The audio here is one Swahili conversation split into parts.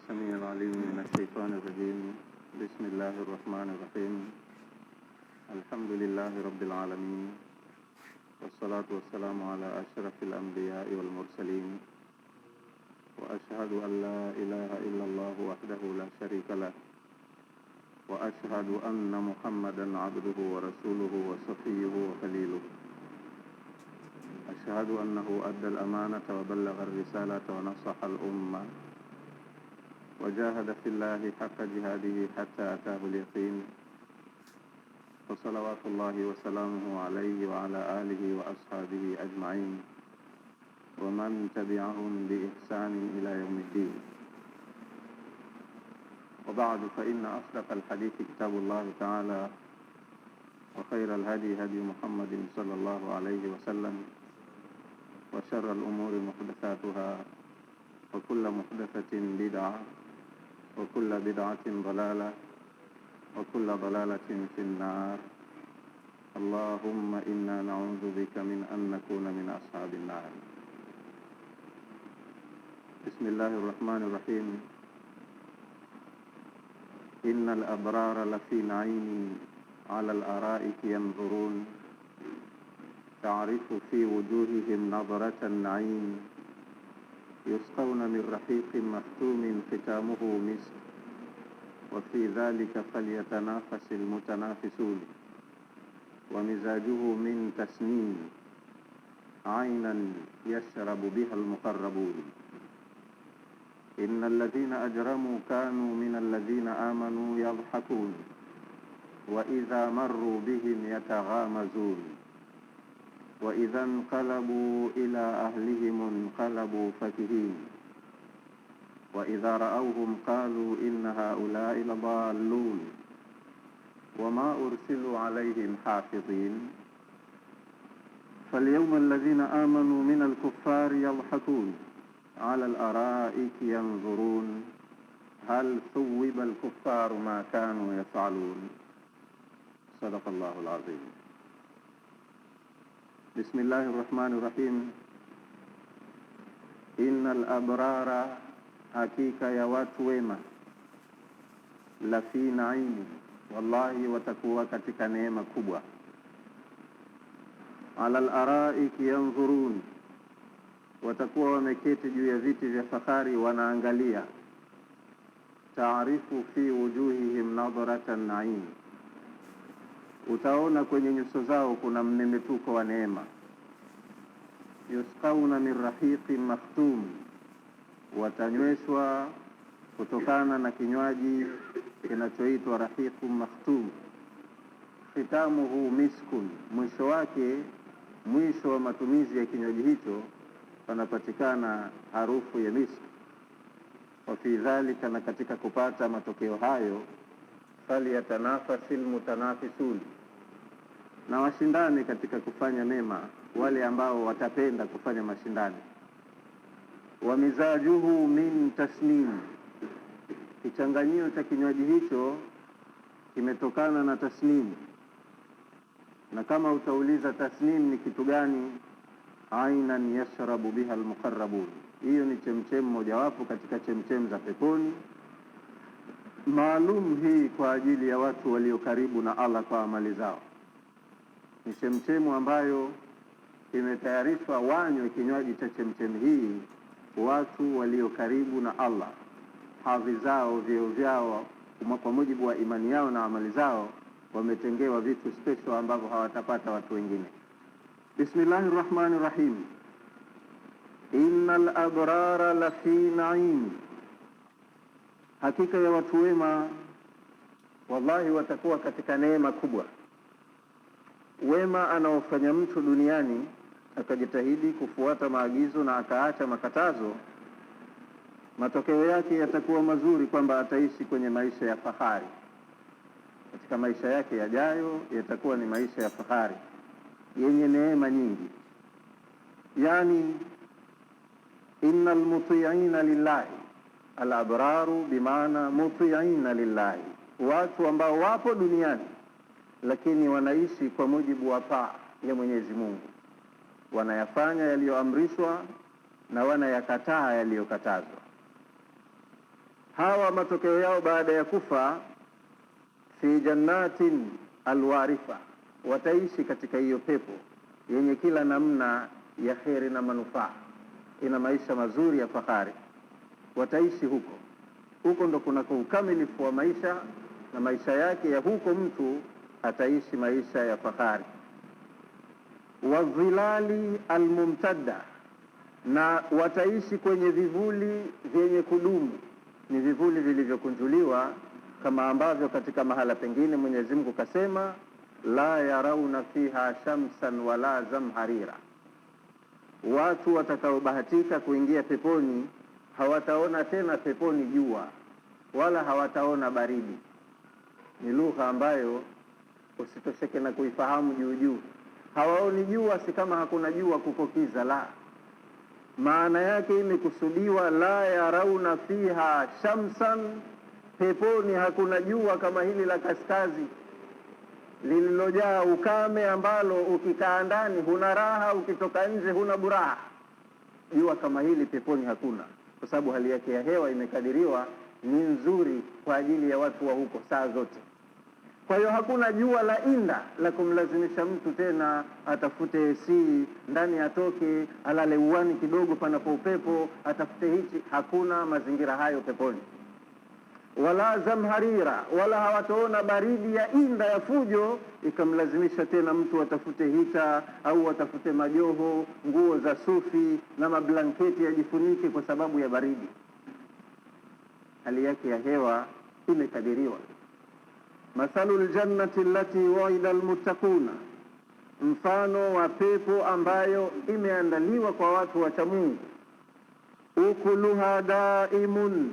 السميع العليم من الشيطان الرجيم. بسم الله الرحمن الرحيم. الحمد لله رب العالمين، والصلاة والسلام على أشرف الأنبياء والمرسلين، وأشهد أن لا إله إلا الله وحده لا شريك له، وأشهد أن محمدا عبده ورسوله وصفيه وخليله. أشهد أنه أدى الأمانة وبلغ الرسالة ونصح الأمة وجاهد في الله حق جهاده حتى أتاه اليقين، وصلوات الله وسلامه عليه وعلى آله وأصحابه أجمعين ومن تبعهم بإحسان إلى يوم الدين. وبعد، فإن أصدق الحديث كتاب الله تعالى، وخير الهدي هدي محمد صلى الله عليه وسلم، وشر الأمور محدثاتها، وكل محدثة بدعة، وكل بدعة ضلالة، وكل ضلالة في النار. اللهم إنا نعوذ بك من أن نكون من أصحاب النار. بسم الله الرحمن الرحيم. إن الأبرار لفي نعيم على الأرائك ينظرون، تعرف في وجوههم نظرة النعيم، يسقون من رحيق مختوم ختامه مسك، وفي ذلك فليتنافس المتنافسون. ومزاجه من تسنيم، عينا يشرب بها المقربون. إن الذين أجرموا كانوا من الذين آمنوا يضحكون، وإذا مروا بهم يتغامزون، وإذا انقلبوا إلى أهلهم انقلبوا فكهين، وإذا رأوهم قالوا إن هؤلاء لضالون، وما أرسلوا عليهم حافظين. فاليوم الذين آمنوا من الكفار يضحكون على الأرائك ينظرون، هل ثوب الكفار ما كانوا يفعلون. صدق الله العظيم. بسم الله الرحمن الرحيم. إن الأبرار، hakika ya watu wema, lafi naimi, wallahi watakuwa katika neema kubwa. Ala al-araiki yanzurun, watakuwa wameketi juu ya viti vya fahari wanaangalia. Taarifu fi wujuhihim nadratan naim, utaona kwenye nyuso zao kuna mnemetuko wa neema. Yusqauna min rahiqin makhtum, watanyweshwa kutokana na kinywaji kinachoitwa rahiqun makhtum. Khitamuhu miskun, mwisho wake, mwisho wa matumizi ya kinywaji hicho panapatikana harufu ya miski. Wa fi dhalika, na katika kupata matokeo hayo, falyatanafasil mutanafisun, na washindane katika kufanya mema wale ambao watapenda kufanya mashindano. Wa mizajuhu min tasnim, kichanganyio cha kinywaji hicho kimetokana na tasnim. Na kama utauliza tasnim ni kitu gani, ainan yashrabu biha almuqarrabun, hiyo ni chemchem mojawapo katika chemchem za peponi, maalum hii kwa ajili ya watu walio karibu na Allah kwa amali zao. Ni chemchemu ambayo imetayarishwa wanywe kinywaji cha chemchem hii watu walio karibu na Allah, hadhi zao, vyeo vyao, kwa mujibu wa imani yao na amali zao, wametengewa vitu special ambavyo hawatapata watu wengine. Bismillahir Rahmanir Rahim. Innal abrara lafi naim, hakika ya watu wema wallahi watakuwa katika neema kubwa. Wema anaofanya mtu duniani akajitahidi kufuata maagizo na akaacha makatazo, matokeo yake yatakuwa mazuri, kwamba ataishi kwenye maisha ya fahari. Katika maisha yake yajayo yatakuwa ni maisha ya fahari yenye neema nyingi. Yani, innal muti'ina lillahi, al-abraru bimaana muti'ina lillahi, watu ambao wapo duniani lakini wanaishi kwa mujibu wa taa ya Mwenyezi Mungu, wanayafanya yaliyoamrishwa na wanayakataa yaliyokatazwa. hawa matokeo yao baada ya kufa, fi jannatin alwarifa, wataishi katika hiyo pepo yenye kila namna ya kheri na manufaa, ina maisha mazuri ya fahari. Wataishi huko. Huko ndo kuna ukamilifu wa maisha, na maisha yake ya huko mtu ataishi maisha ya fahari. Wadhilali almumtadda, na wataishi kwenye vivuli vyenye kudumu. Ni vivuli vilivyokunjuliwa, kama ambavyo katika mahala pengine Mwenyezi Mungu kasema, la yarauna fiha shamsan wala zamharira. Watu watakaobahatika kuingia peponi hawataona tena peponi jua wala hawataona baridi. Ni lugha ambayo usitosheke na kuifahamu juu juu. Hawaoni jua, si kama hakuna jua kuko kiza, la. Maana yake imekusudiwa la yarauna fiha shamsan, peponi hakuna jua kama hili la kaskazi lililojaa ukame, ambalo ukikaa ndani huna raha, ukitoka nje huna buraha. Jua kama hili peponi hakuna, kwa sababu hali yake ya hewa imekadiriwa ni nzuri kwa ajili ya watu wa huko saa zote. Kwa hiyo hakuna jua la inda la kumlazimisha mtu tena atafute AC ndani, atoke alale uwani kidogo panapo upepo, atafute hichi. Hakuna mazingira hayo peponi. Wala zamharira, wala hawataona baridi ya inda ya fujo ikamlazimisha tena mtu atafute hita au atafute majoho, nguo za sufi na mablanketi yajifunike kwa sababu ya baridi. Hali yake ya hewa imekadiriwa. Mathalul jannati allati wa'ida almuttaquna, mfano wa pepo ambayo imeandaliwa kwa watu wa Mungu. Ukuluha daimun,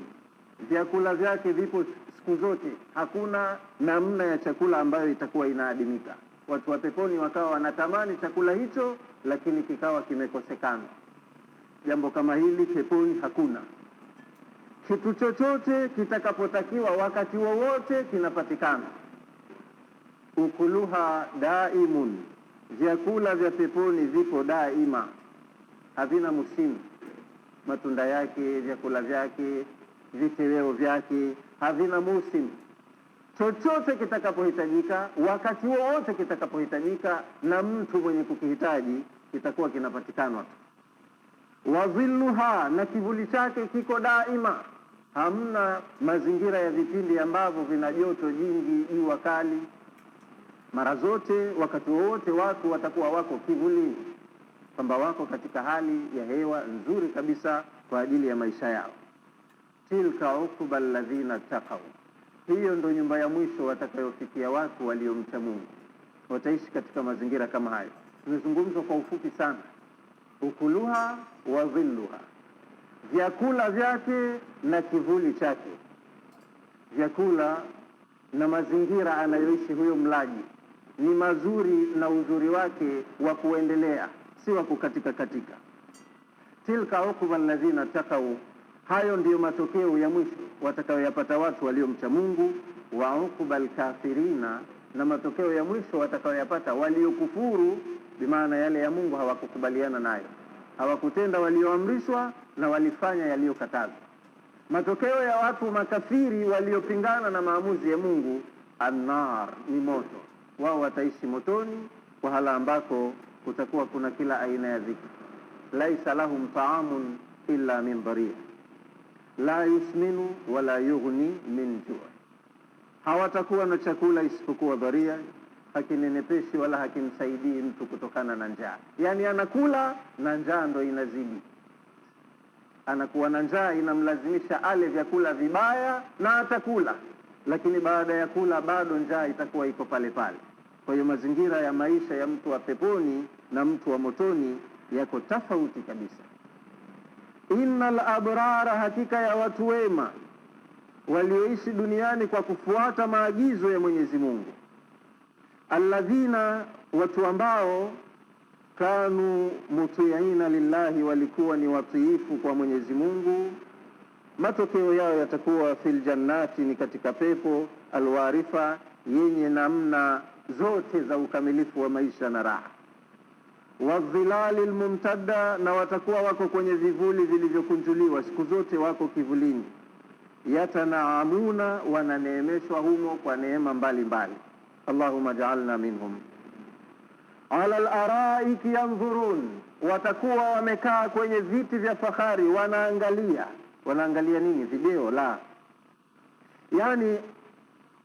vyakula vyake vipo siku zote, hakuna namna ya chakula ambayo itakuwa inaadimika. Watu wa peponi wakawa wanatamani chakula hicho, lakini kikawa kimekosekana. Jambo kama hili peponi hakuna. Kitu chochote kitakapotakiwa wakati wowote kinapatikana. Ukuluha daimun, vyakula vya peponi vipo daima, havina musimu. Matunda yake, vyakula vyake, vitoweo vyake havina musimu. Chochote kitakapohitajika wakati wowote kitakapohitajika na mtu mwenye kukihitaji kitakuwa kinapatikana tu. Wadhilluha, na kivuli chake kiko daima. Hamna mazingira ya vipindi ambavyo vina joto jingi, jua kali. Mara zote wakati wowote watu watakuwa wako kivulini, kwamba wako katika hali ya hewa nzuri kabisa kwa ajili ya maisha yao. Tilka uqba alladhina taqaw, hiyo ndo nyumba ya mwisho watakayofikia watu waliomcha Mungu. Wataishi katika mazingira kama hayo. Tumezungumzwa kwa ufupi sana. Ukuluha wa dhilluha, vyakula vyake na kivuli chake. Vyakula na mazingira anayoishi huyo mlaji ni mazuri, na uzuri wake wa kuendelea, si wa kukatika katika. Tilka uqba alladhina taqaw, hayo ndiyo matokeo ya mwisho watakayoyapata watu waliomcha Mungu. Wa uqba alkafirina, na matokeo ya mwisho watakayoyapata waliokufuru, bimaana yale ya Mungu hawakukubaliana nayo, hawakutenda walioamrishwa na walifanya yaliyokatazwa. Matokeo ya watu makafiri waliopingana na maamuzi ya Mungu, annar, ni moto. Wao wataishi motoni, kwa hala ambako kutakuwa kuna kila aina ya dhiki. Laisa lahum ta'amun illa min dhari', la yusminu wala yughni min ju'. Hawatakuwa na chakula isipokuwa dharia, hakinenepeshi wala hakimsaidii mtu kutokana na njaa. Yani anakula na njaa ndo inazidi. Anakuwa na njaa inamlazimisha ale vyakula vibaya na atakula, lakini baada ya kula bado njaa itakuwa iko pale pale. Kwa hiyo mazingira ya maisha ya mtu wa peponi na mtu wa motoni yako tofauti kabisa. Innal abrara, hakika ya watu wema walioishi duniani kwa kufuata maagizo ya Mwenyezi Mungu. Alladhina, watu ambao kanu mutiina lillahi, walikuwa ni watiifu kwa Mwenyezi Mungu. Matokeo yao yatakuwa fil jannati, ni katika pepo alwarifa, yenye namna zote za ukamilifu wa maisha na raha. Wadhilali almumtadda, na watakuwa wako kwenye vivuli vilivyokunjuliwa, siku zote wako kivulini. yatanaamuna, wananeemeshwa humo kwa neema mbalimbali. Allahumma ja'alna minhum. Ala al-araiki yanzurun, watakuwa wamekaa kwenye viti vya fahari, wanaangalia nini? Video? La, yani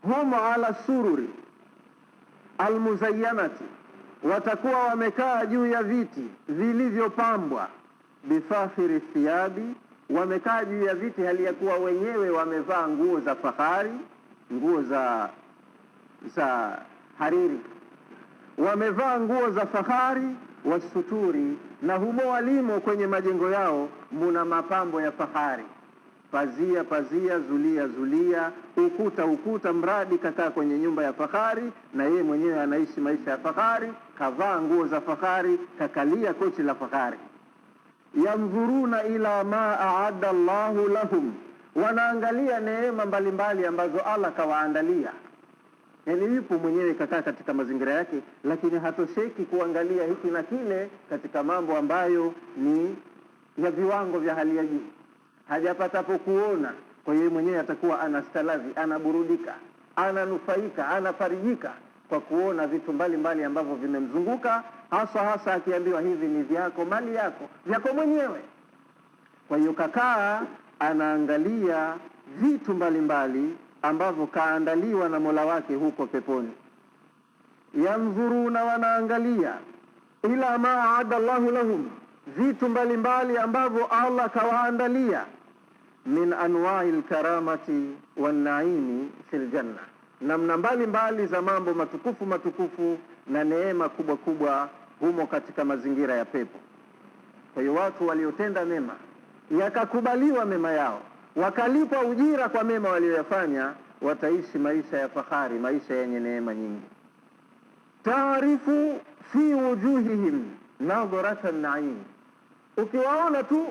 hum ala sururi almuzayyanati, watakuwa wamekaa juu ya viti vilivyopambwa, bifafiri thiyabi, wamekaa juu ya viti hali ya kuwa wenyewe wamevaa nguo za fahari, nguo za hariri, wamevaa nguo za fahari, wasuturi, na humo walimo kwenye majengo yao muna mapambo ya fahari, pazia, zulia, ukuta, mradi kakaa kwenye nyumba ya fahari, na yeye mwenyewe anaishi maisha ya fahari, kavaa nguo za fahari, kakalia kochi la fahari. Yanzuruna ila ma aadda Allahu lahum, wanaangalia neema mbalimbali ambazo Allah kawaandalia. Yani yupo mwenyewe kakaa katika mazingira yake, lakini hatosheki kuangalia hiki na kile katika mambo ambayo ni ya viwango vya hali ya juu, hajapatapo kuona. Kwa hiyo mwenyewe atakuwa anastalazi, anaburudika, ananufaika, anafarijika kwa kuona vitu mbalimbali ambavyo vimemzunguka, hasa akiambiwa hivi ni vyako, mali yako, vyako mwenyewe. Kwa hiyo kakaa anaangalia vitu mbalimbali ambavyo kaandaliwa na Mola wake huko peponi. Yanzuruna, wanaangalia, ila ma aada Allahu lahum, vitu mbalimbali ambavyo Allah kawaandalia, min anwa'i al-karamati wan-naimi fil janna, namna mbalimbali za mambo matukufu na neema kubwa humo katika mazingira ya pepo. Kwa hiyo watu waliotenda mema yakakubaliwa mema yao, wakalipwa ujira kwa mema walioyafanya, wataishi maisha ya fahari, maisha yenye neema nyingi. Taarifu fi wujuhihim nadharatan na'im, ukiwaona tu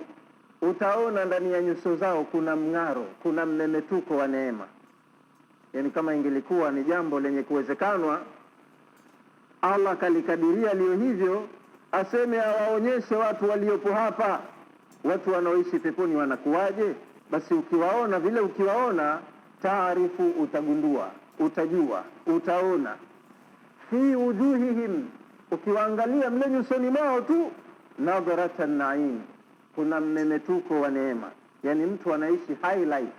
utaona ndani ya nyuso zao kuna mng'aro, kuna mmemetuko wa neema. Yani kama ingelikuwa ni jambo lenye kuwezekanwa, Allah kalikadiria liyo hivyo, aseme awaonyeshe watu waliopo hapa, watu wanaoishi peponi wanakuwaje. Basi ukiwaona taarifu, utagundua, utajua, utaona. Fi wujuhihim, ukiwaangalia mle nyusoni mwao tu, nadharatan na'im, kuna mmemetuko wa neema. Yani mtu anaishi high life,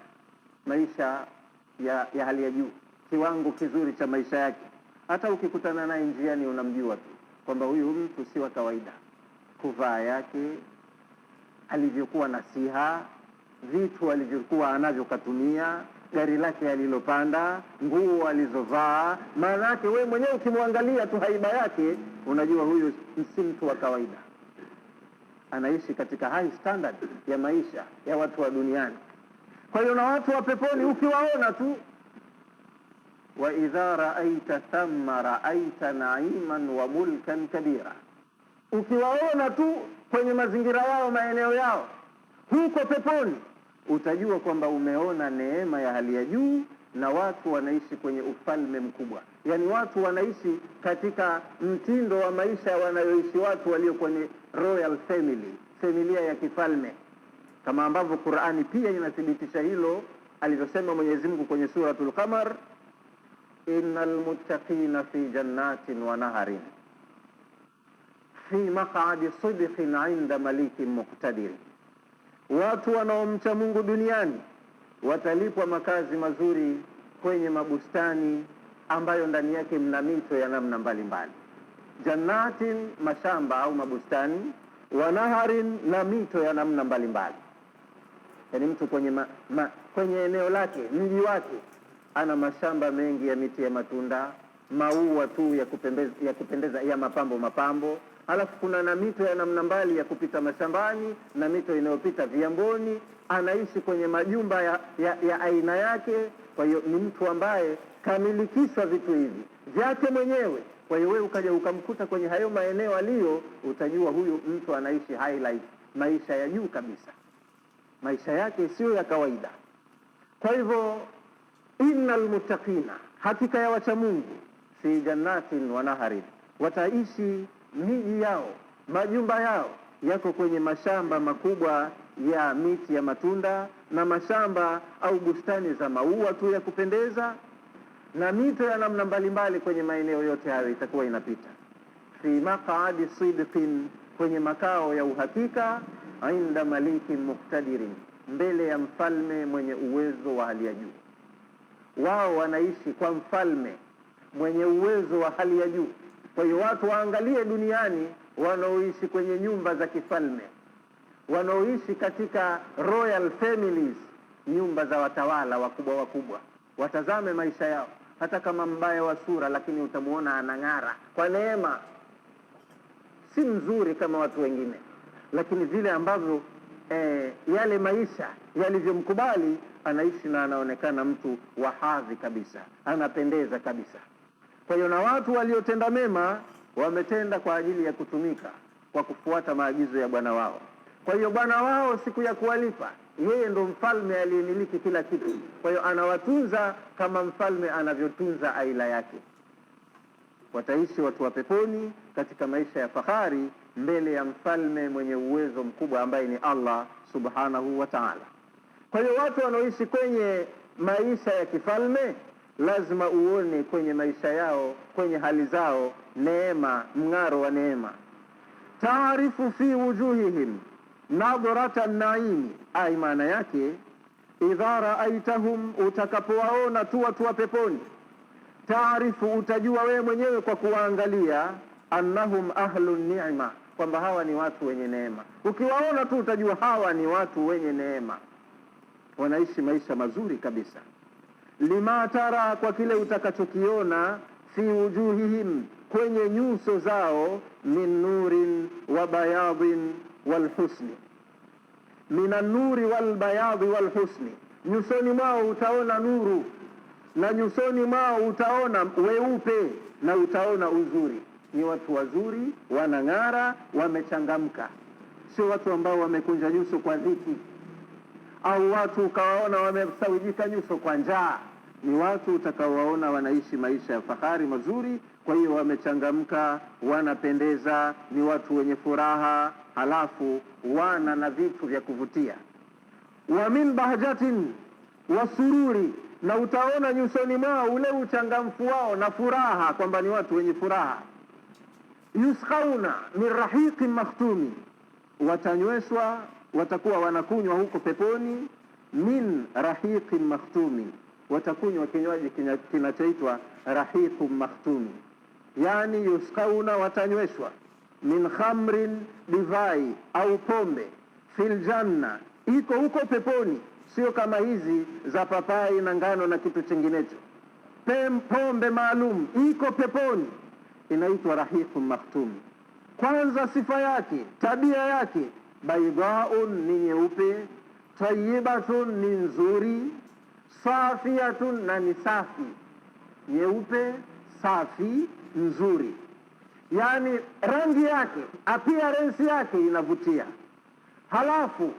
maisha ya hali ya juu, kiwango kizuri cha maisha yake. Hata ukikutana naye njiani unamjua tu kwamba huyu mtu si wa kawaida. Kuvaa yake, alivyokuwa nasiha, vitu alivyokuwa anavyokatumia, gari lake alilopanda, nguo alizovaa, maana yake wewe mwenyewe ukimwangalia tu haiba yake unajua huyu si mtu wa kawaida, anaishi katika high standard ya maisha ya watu wa duniani. Kwa hiyo na watu wa peponi ukiwaona tu, wa idha ra'aita thamma ra'aita na'iman wa mulkan kabira, ukiwaona tu kwenye mazingira yao, maeneo yao huko peponi, utajua kwamba umeona neema ya hali ya juu, na watu wanaishi kwenye ufalme mkubwa. Yani watu wanaishi katika mtindo wa maisha wanayoishi watu walio kwenye royal family, familia ya kifalme, kama ambavyo Qur'ani pia inathibitisha hilo, alivyosema Mwenyezi Mungu kwenye suratul Qamar, innal muttaqina fi jannatin wa naharin fi maq'adi sidqin 'inda malikin muqtadir. Watu wanaomcha Mungu duniani watalipwa makazi mazuri kwenye mabustani ambayo ndani yake mna mito ya namna mbalimbali. Jannatin, mashamba au mabustani, wa naharin, na mito ya namna mbalimbali. Yani mtu kwenye eneo lake, mji wake, ana mashamba mengi ya miti ya matunda, maua tu ya kupendeza ya mapambo. Halafu kuna na mito ya namna mbali ya kupita mashambani, na mito inayopita viamboni. Anaishi kwenye majumba ya aina yake. Kwa hiyo ni mtu ambaye kamilikishwa vitu hivi vyake mwenyewe. Kwa hiyo wewe ukaja ukamkuta kwenye hayo maeneo aliyo, utajua huyu mtu anaishi high life, maisha ya juu kabisa, maisha yake sio ya kawaida. Kwa hivyo innal muttaqina, hakika ya wacha Mungu, fi jannatin wa naharin, wataishi miji yao, majumba yao yako kwenye mashamba makubwa ya miti ya matunda na mashamba au bustani za maua tu ya kupendeza, na mito ya namna mbalimbali kwenye maeneo yote hayo itakuwa inapita. Fi maq'adi sidqin, kwenye makao ya uhakika, inda malikin muqtadirin, mbele ya mfalme mwenye uwezo wa hali ya juu. Wao wanaishi kwa mfalme mwenye uwezo wa hali ya juu. Kwa hiyo watu waangalie duniani wanaoishi kwenye nyumba za kifalme, wanaoishi katika royal families, nyumba za watawala wakubwa wakubwa, watazame maisha yao. Hata kama mbaya wa sura, lakini utamuona anang'ara kwa neema. Si mzuri kama watu wengine, lakini vile ambavyo yale maisha yalivyomkubali, anaishi na anaonekana mtu wa hadhi kabisa, anapendeza kabisa. Kwa hiyo na watu waliotenda mema wametenda kwa ajili ya kutumika, kwa kufuata maagizo ya bwana wao. Kwa hiyo bwana wao siku ya kuwalipa, yeye ndo mfalme aliyemiliki kila kitu. Kwa hiyo anawatunza kama mfalme anavyotunza aila yake. Wataishi watu wa peponi katika maisha ya fahari mbele ya mfalme mwenye uwezo mkubwa ambaye ni Allah subhanahu wa ta'ala. Kwa hiyo watu wanaoishi kwenye maisha ya kifalme lazima uone kwenye maisha yao, kwenye hali zao, neema, mng'aro wa neema. Taarifu fi wujuhihim nadhrata an-naim, ai maana yake idha raaitahum, utakapowaona tu watu wa peponi, taarifu, utajua wewe mwenyewe kwa kuwaangalia, annahum ahlun ni'ma, kwamba hawa ni watu wenye neema. Ukiwaona tu utajua hawa ni watu wenye neema, wanaishi maisha mazuri kabisa. Lima tara, kwa kile utakachokiona, fi wujuhihim, kwenye nyuso zao, min nurin wa bayadin wal husni, minan nuri wal bayadi wal husni, nyusoni mwao utaona nuru, na nyusoni mwao utaona weupe, na utaona uzuri. Ni watu wazuri, wanang'ara, wamechangamka. Sio watu ambao wamekunja nyuso kwa dhiki, au watu ukawaona wamesawijika nyuso kwa njaa. Ni watu utakaowaona wanaishi maisha ya fahari mazuri. Kwa hiyo wamechangamka, wanapendeza, ni watu wenye furaha, halafu wana na vitu vya kuvutia. Wa min bahjatin wa sururi, na utaona nyusoni mwao ule uchangamfu wao na furaha, kwamba ni watu wenye furaha. Yusqauna min rahiqin makhtumi, watanyweshwa, watakuwa wanakunywa huko peponi, min rahiqin makhtumi, watakunywa kinywaji kinachoitwa rahiqun makhtumi. Yani yusqauna, watanyweshwa, min khamrin, divai au pombe, fil janna, iko huko peponi, sio kama hizi za papai na ngano na kitu chinginecho. Pombe maalum iko peponi, inaitwa rahiqun makhtumi. Kwanza sifa yake, tabia yake, baidaun, ni nyeupe, tayyibatun, ni nzuri, safiyatun, na ni safi. Nyeupe, safi, nzuri, yani rangi yake, appearance yake inavutia. Halafu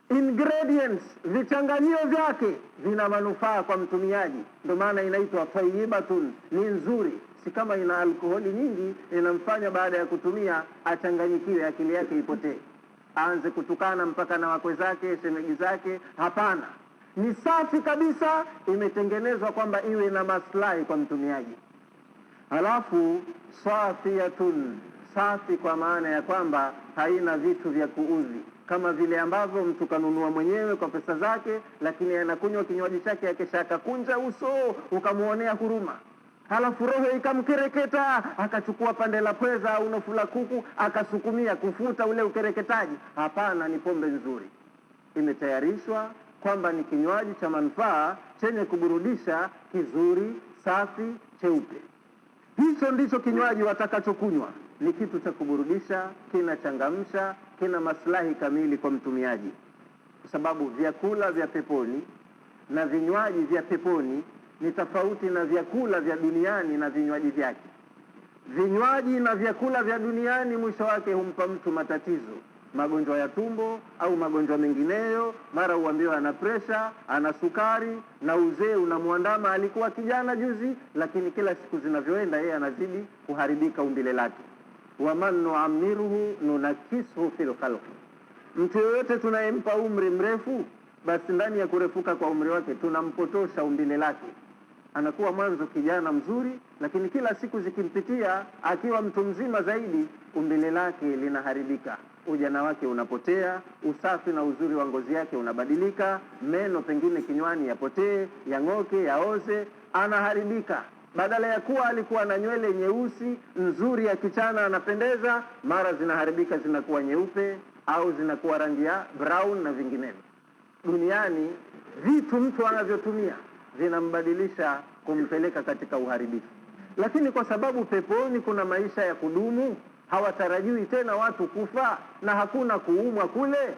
ingredients, vichanganyio vyake vina manufaa kwa mtumiaji, ndio maana inaitwa tayyibatun, ni nzuri. Si kama ina alkoholi nyingi inamfanya baada ya kutumia achanganyikiwe, akili yake ipotee, aanze kutukana mpaka na wakwe zake, shemeji zake. Hapana, ni safi kabisa, imetengenezwa kwamba iwe na maslahi kwa mtumiaji. Halafu safiyatun, safi kwa maana ya kwamba haina vitu vya kuudhi, kama vile ambavyo mtu kanunua mwenyewe kwa pesa zake, lakini anakunywa kinywaji chake akisha akakunja uso, ukamuonea huruma. Halafu roho ikamkereketa, akachukua pande la pweza au nofu la kuku akasukumia kufuta ule ukereketaji. Hapana, ni pombe nzuri, imetayarishwa kwamba ni kinywaji cha manufaa, chenye kuburudisha, kizuri, safi, cheupe. Hicho ndicho kinywaji watakachokunywa, ni kitu cha kuburudisha, kinachangamsha, kina maslahi kamili kwa mtumiaji. Kwa sababu vyakula vya peponi na vinywaji vya peponi ni tofauti na vyakula vya duniani na vinywaji vyake. Vinywaji na vyakula vya duniani mwisho wake humpa mtu matatizo, magonjwa ya tumbo au magonjwa mengineyo, mara uambiwa ana presha, ana sukari, na uzee unamwandama. Alikuwa kijana juzi, lakini kila siku zinavyoenda yeye anazidi kuharibika umbile lake. Waman nu'ammiruhu nunakisuhu fil khalq, Mtu yoyote tunayempa umri mrefu, basi ndani ya kurefuka kwa umri wake tunampotosha umbile lake. Anakuwa mwanzo kijana mzuri, lakini kila siku zikimpitia akiwa mtu mzima zaidi, umbile lake linaharibika, ujana wake unapotea, usafi na uzuri wa ngozi yake unabadilika, meno pengine kinywani yapotee, yang'oke, yaoze, anaharibika. Badala ya kuwa alikuwa na nywele nyeusi nzuri ya kichana anapendeza, mara zinaharibika zinakuwa nyeupe au zinakuwa rangi ya brown na vinginevyo. Duniani vitu mtu anavyotumia vinambadilisha kumpeleka katika uharibifu. Lakini kwa sababu peponi kuna maisha ya kudumu, hawatarajiwi tena watu kufa na hakuna kuumwa kule,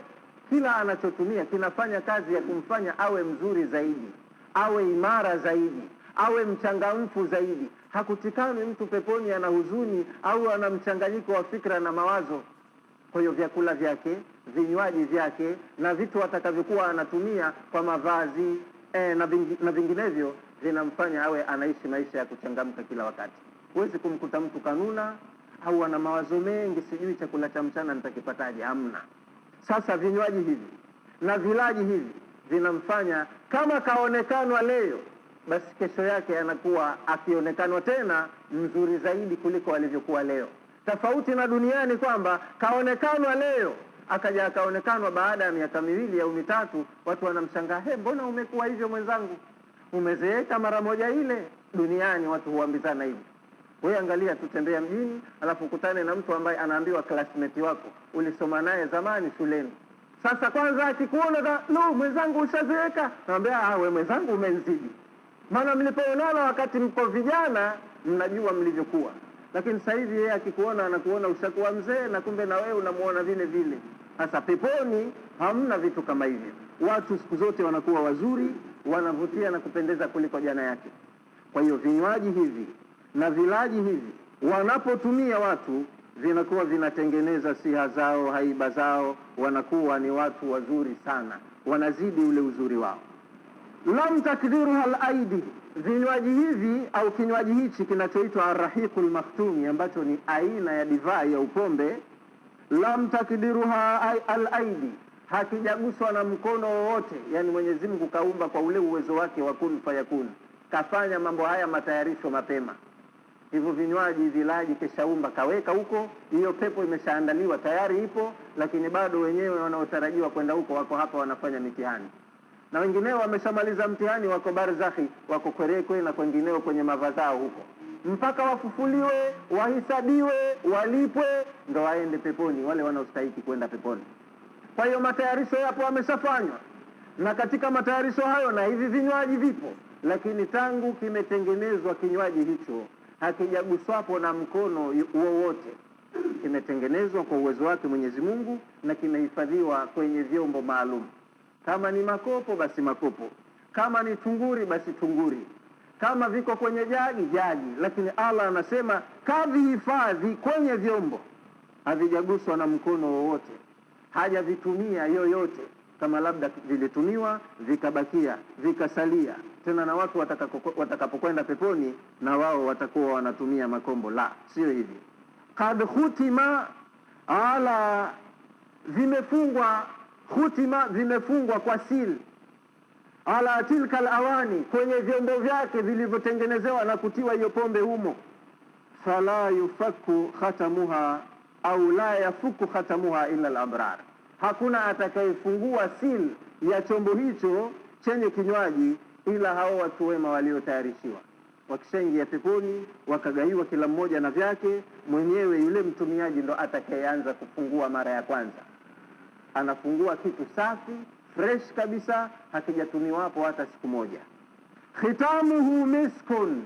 kila anachotumia kinafanya kazi ya kumfanya awe mzuri zaidi, awe imara zaidi, awe mchangamfu zaidi. Hakutikani mtu peponi ana huzuni au ana mchanganyiko wa fikra na mawazo. Kwa hiyo vyakula vyake, vinywaji vyake na vitu atakavyokuwa anatumia kwa mavazi na vinginevyo vinamfanya awe anaishi maisha ya kuchangamka kila wakati. Huwezi kumkuta mtu kanuna au ana mawazo mengi, sijui chakula cha mchana nitakipataje, hamna. Sasa vinywaji hivi na vilaji hivi vinamfanya kama kaonekanwa leo, basi kesho yake anakuwa akionekanwa tena mzuri zaidi kuliko alivyokuwa leo. Tofauti na duniani kwamba kaonekanwa leo akaja akaonekanwa baada ya miaka 2 au 3, watu wanamshangaa, mbona umekuwa hivyo mwenzangu, umezeeka mara moja ile. Duniani watu huambizana hivi. Wewe angalia, tutembea mjini alafu ukutane na mtu ambaye anaambiwa classmate wako ulisoma naye zamani shuleni. Sasa kwanza akikuona, no mwenzangu ushazeeka, anambia wewe mwenzangu umenzidi. Maana mlipoonana wakati mko vijana mnajua mlivyokuwa. Lakini sasa hivi yeye akikuona anakuona ushakuwa mzee na kumbe na wewe unamuona vile vile. Sasa peponi hamna vitu kama hivyo. Watu siku zote wanakuwa wazuri, wanavutia na kupendeza kuliko jana yake. Kwa hiyo vinywaji hivi na vilaji hivi wanapotumia watu vinakuwa vinatengeneza siha zao, haiba zao, wanakuwa ni watu wazuri sana, wanazidi ule uzuri wao. Lam takdiruha al-aidi, vinywaji hivi au kinywaji hichi kinachoitwa ar-rahiqul makhtumi, ambacho ni aina ya divai ya upombe. Lam takdiruha al-aidi, hakijaguswa na mkono wowote. Yani Mwenyezi Mungu kaumba kwa ule uwezo wake wa kun fayakun, kafanya mambo haya matayarisho mapema. Hivyo vinywaji vilaji keshaumba kaweka huko, hiyo pepo imeshaandaliwa tayari ipo, lakini bado wenyewe wanaotarajiwa kwenda huko wako hapa wanafanya mitihani. Na wengineo wameshamaliza mtihani, wako barzakhi, wako kwerekwe na kwengineo kwenye mavazao huko, mpaka wafufuliwe, wahisabiwe, walipwe, ndo waende peponi wale wanaostahili kwenda peponi. Kwa hiyo matayarisho yapo yameshafanywa, na katika matayarisho hayo na hivi vinywaji vipo, lakini tangu kimetengenezwa kinywaji hicho hakijaguswapo na mkono wowote. Kimetengenezwa kwa uwezo wake Mwenyezi Mungu na kimehifadhiwa kwenye vyombo maalum. Kama ni makopo basi makopo, kama ni tunguri basi tunguri, kama viko kwenye jagi, lakini Allah anasema kavihifadhi kwenye vyombo, havijaguswa na mkono wowote, hajavitumia yoyote. Kama labda vilitumiwa vikabakia vikasalia tena, na watu watakapokwenda peponi na wao watakuwa wanatumia makombo. La, sio hivi. Kad khutima ala, vimefungwa khutima, vimefungwa kwa sil ala tilka alawani, kwenye vyombo vyake vilivyotengenezewa na kutiwa hiyo pombe humo. Fala yufaku khatamuha au la yafuku khatamuha illa al-abrar, hakuna atakayefungua sil ya chombo hicho chenye kinywaji ila hao watu wema waliotayarishiwa. Wakishaingia peponi wakagaiwa kila mmoja na vyake, mwenyewe yule mtumiaji ndo atakayeanza kufungua mara ya kwanza. Anafungua kitu safi fresh kabisa, hakijatumiwa hapo hata siku moja. Khitamuhu miskun,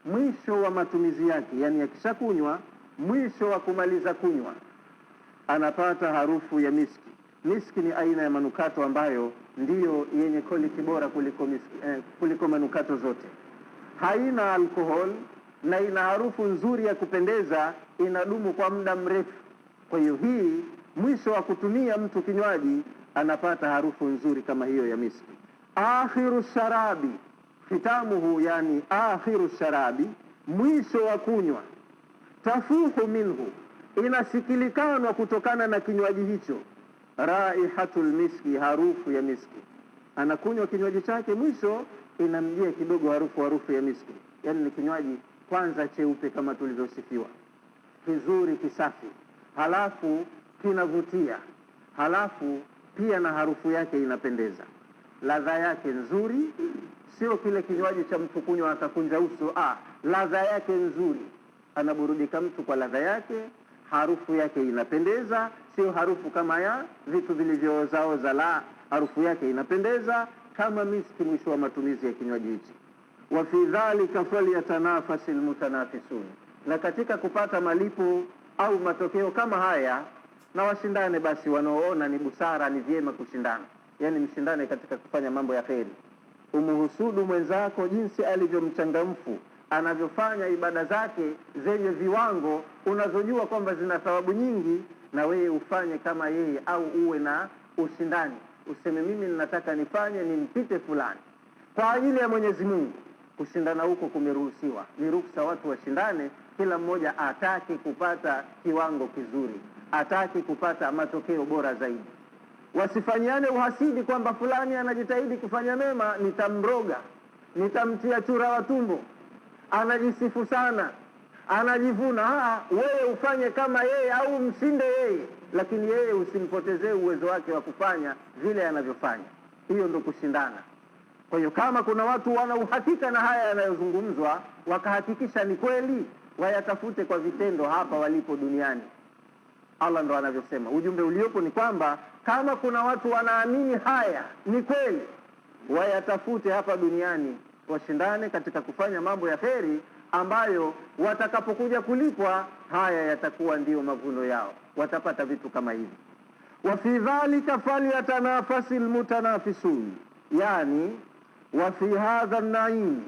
mwisho wa matumizi yake, yani akishakunywa, mwisho wa kumaliza kunywa anapata harufu ya miski. Miski ni aina ya manukato ambayo ndiyo yenye quality bora kuliko manukato zote. Haina alkohol na ina harufu nzuri ya kupendeza, inadumu kwa muda mrefu. Kwa hiyo hii mwisho wa kutumia mtu kinywaji anapata harufu nzuri kama hiyo ya miski. Akhiru sharabi khitamuhu, yani akhiru sharabi, mwisho wa kunywa. Tafuhu minhu, inasikilikana kutokana na kinywaji hicho. raihatul miski, harufu ya miski. Anakunywa kinywaji chake, mwisho inamjia kidogo harufu ya miski. Yani ni kinywaji kwanza cheupe kama tulivyosifiwa, kizuri, kisafi, halafu kinavutia, halafu pia na harufu yake inapendeza, ladha yake nzuri. Sio kile kinywaji cha mtu kunywa akakunja uso, ladha yake nzuri, anaburudika mtu kwa ladha yake, harufu yake inapendeza, sio harufu kama ya vitu vilivyoozaoza, la, harufu yake inapendeza kama miski. Mwisho wa matumizi ya kinywaji hichi. Wa fi dhalika falyatanafasil mutanafisun, na katika kupata malipo au matokeo kama haya na washindane basi wanaoona ni busara, ni vyema kushindana. Yani mshindane katika kufanya mambo ya kheri. Umuhusudu mwenzako jinsi alivyomchangamfu, anavyofanya ibada zake zenye viwango, unazojua kwamba zina thawabu nyingi, na wewe ufanye kama yeye, au uwe na ushindani, useme mimi ninataka nifanye nimpite fulani kwa ajili ya Mwenyezi Mungu. Kushindana huko kumeruhusiwa, ni ruksa watu washindane, kila mmoja ataki kupata kiwango kizuri, ataki kupata matokeo bora zaidi. Wasifanyiane uhasidi kwamba fulani anajitahidi kufanya mema, nitamroga, nitamtia chura wa tumbo, anajisifu sana, anajivuna. Wewe ufanye kama yeye au mshinde yeye, lakini yeye usimpotezee uwezo wake wa kufanya vile anavyofanya. Hiyo ndo kushindana. Kwa hiyo kama kuna watu wana uhakika na haya yanayozungumzwa, wakahakikisha ni kweli, wayatafute kwa vitendo hapa walipo duniani. Allah ndo anavyosema. Ujumbe uliopo ni kwamba kama kuna watu wanaamini haya ni kweli, wayatafute hapa duniani, washindane katika kufanya mambo ya kheri, ambayo watakapokuja kulipwa haya yatakuwa ndiyo mavuno yao, watapata vitu kama hivi. Wa fi dhalika falyatanafasil mutanafisun, yani wa fi hadha an-na'im,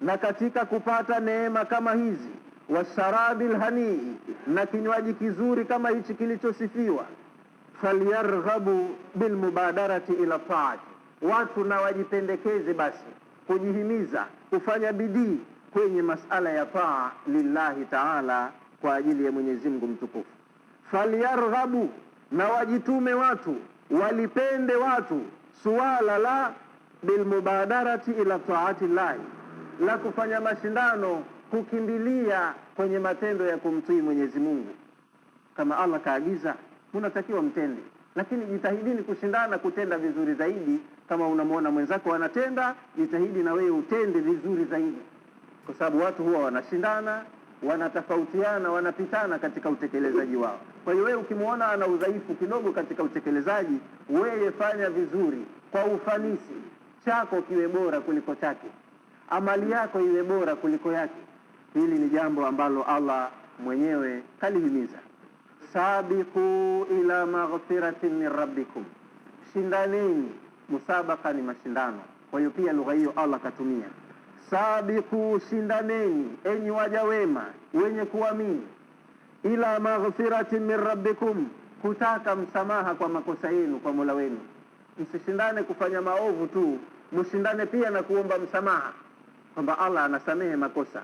na katika kupata neema kama hizi, washarabil hanii, na kinywaji kizuri kama hichi kilichosifiwa, falyarghabu bilmubadarati ila taati, watu na wajipendekeze basi kujihimiza kufanya bidii kwenye masala ya taa lillahi ta'ala, kwa ajili ya Mwenyezi Mungu mtukufu. Falyarghabu, na wajitume watu, walipende watu suala la bilmubadarati ila taati llahi, la kufanya mashindano, kukimbilia kwenye matendo ya kumtii Mwenyezi Mungu. Kama Allah kaagiza, mnatakiwa mtende, lakini jitahidini kushindana kutenda vizuri zaidi. Kama unamwona mwenzako anatenda, jitahidi na wewe utende vizuri zaidi, kwa sababu watu huwa wanashindana, wanatofautiana, wanapitana katika utekelezaji wao. Kwa hiyo wewe ukimwona ana udhaifu kidogo katika utekelezaji, wewe fanya vizuri kwa ufanisi, chako kiwe bora kuliko chake, amali yako iwe bora kuliko yake. Hili ni jambo ambalo Allah mwenyewe kalihimiza. Sabiqu ila maghfiratin min rabbikum, shindaneni. Musabaka ni mashindano, kwa hiyo pia lugha hiyo Allah katumia. Sabiqu, shindaneni enyi waja wema wenye kuamini, ila maghfiratin min rabbikum, kutaka msamaha kwa makosa yenu kwa Mola wenu. Msishindane kufanya maovu tu, mshindane pia na kuomba msamaha, kwamba Allah anasamehe makosa.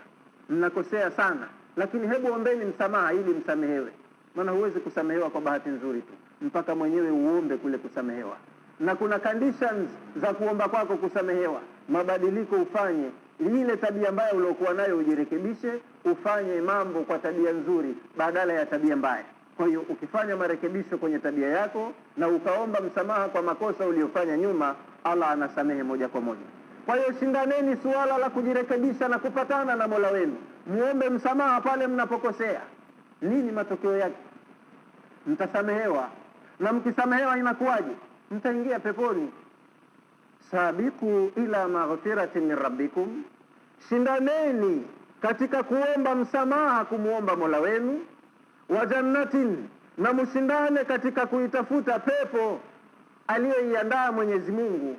Mnakosea sana, lakini hebu ombeni msamaha ili msamehewe. Maana huwezi kusamehewa kwa bahati nzuri tu, mpaka mwenyewe uombe kule kusamehewa. Na kuna conditions za kuomba kwako kusamehewa, mabadiliko ufanye. Ile tabia mbaya uliokuwa nayo ujirekebishe, ufanye mambo kwa tabia nzuri badala ya tabia mbaya. Kwa hiyo ukifanya marekebisho kwenye tabia yako na ukaomba msamaha kwa makosa uliyofanya nyuma, Allah anasamehe moja kwa moja. Kwa hiyo shindaneni suala la kujirekebisha na kupatana na Mola wenu, muombe msamaha pale mnapokosea. Nini matokeo yake? Mtasamehewa, na mkisamehewa inakuwaje? Mtaingia peponi. Sabiqu ila maghfiratin min rabbikum, shindaneni katika kuomba msamaha, kumuomba Mola wenu. Wa jannatin, na mshindane katika kuitafuta pepo aliyoiandaa Mwenyezi Mungu.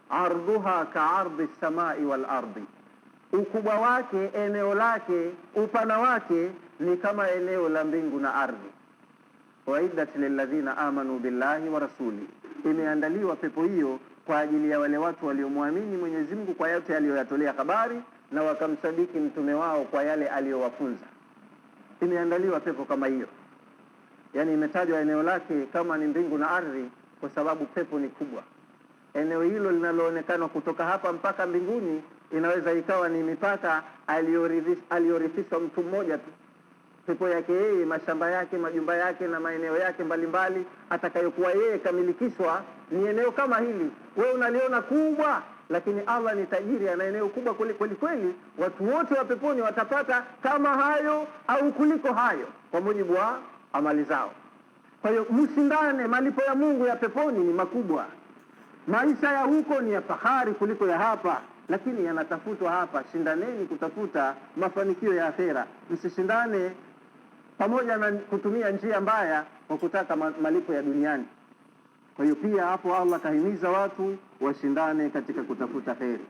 Ardhuha ka'ardhi samai wal ardi, ukubwa wake, eneo lake, upana wake ni kama eneo la mbingu na ardhi. Waidat lilladhina amanu billahi wa rasuli, imeandaliwa pepo hiyo kwa ajili ya wale watu waliomwamini Mwenyezi Mungu kwa yote aliyoyatolea habari, na wakamsadiki mtume wao kwa yale aliyowafunza. Imeandaliwa pepo kama hiyo, yani imetajwa eneo lake kama ni mbingu na ardhi, kwa sababu pepo ni kubwa. Eneo hilo linaloonekana kutoka hapa mpaka mbinguni inaweza ikawa ni mipaka aliyorithishwa mtu mmoja tu, pepo yake yeye, mashamba yake, majumba yake na maeneo yake mbalimbali atakayokuwa yeye kamilikishwa ni eneo kama hili. Wewe unaliona kubwa, lakini Allah ni tajiri, ana eneo kubwa kweli kweli. Watu wote wa peponi watapata kama hayo au kuliko hayo kwa mujibu wa amali zao. Kwa hiyo mshindane, malipo ya Mungu ya peponi ni makubwa. Maisha ya huko ni ya fahari kuliko ya hapa, lakini yanatafutwa hapa. Shindaneni kutafuta mafanikio ya akhera, msishindane pamoja na kutumia njia mbaya kwa kutaka malipo ya duniani. Kwa hiyo pia hapo Allah kahimiza watu washindane katika kutafuta kheri.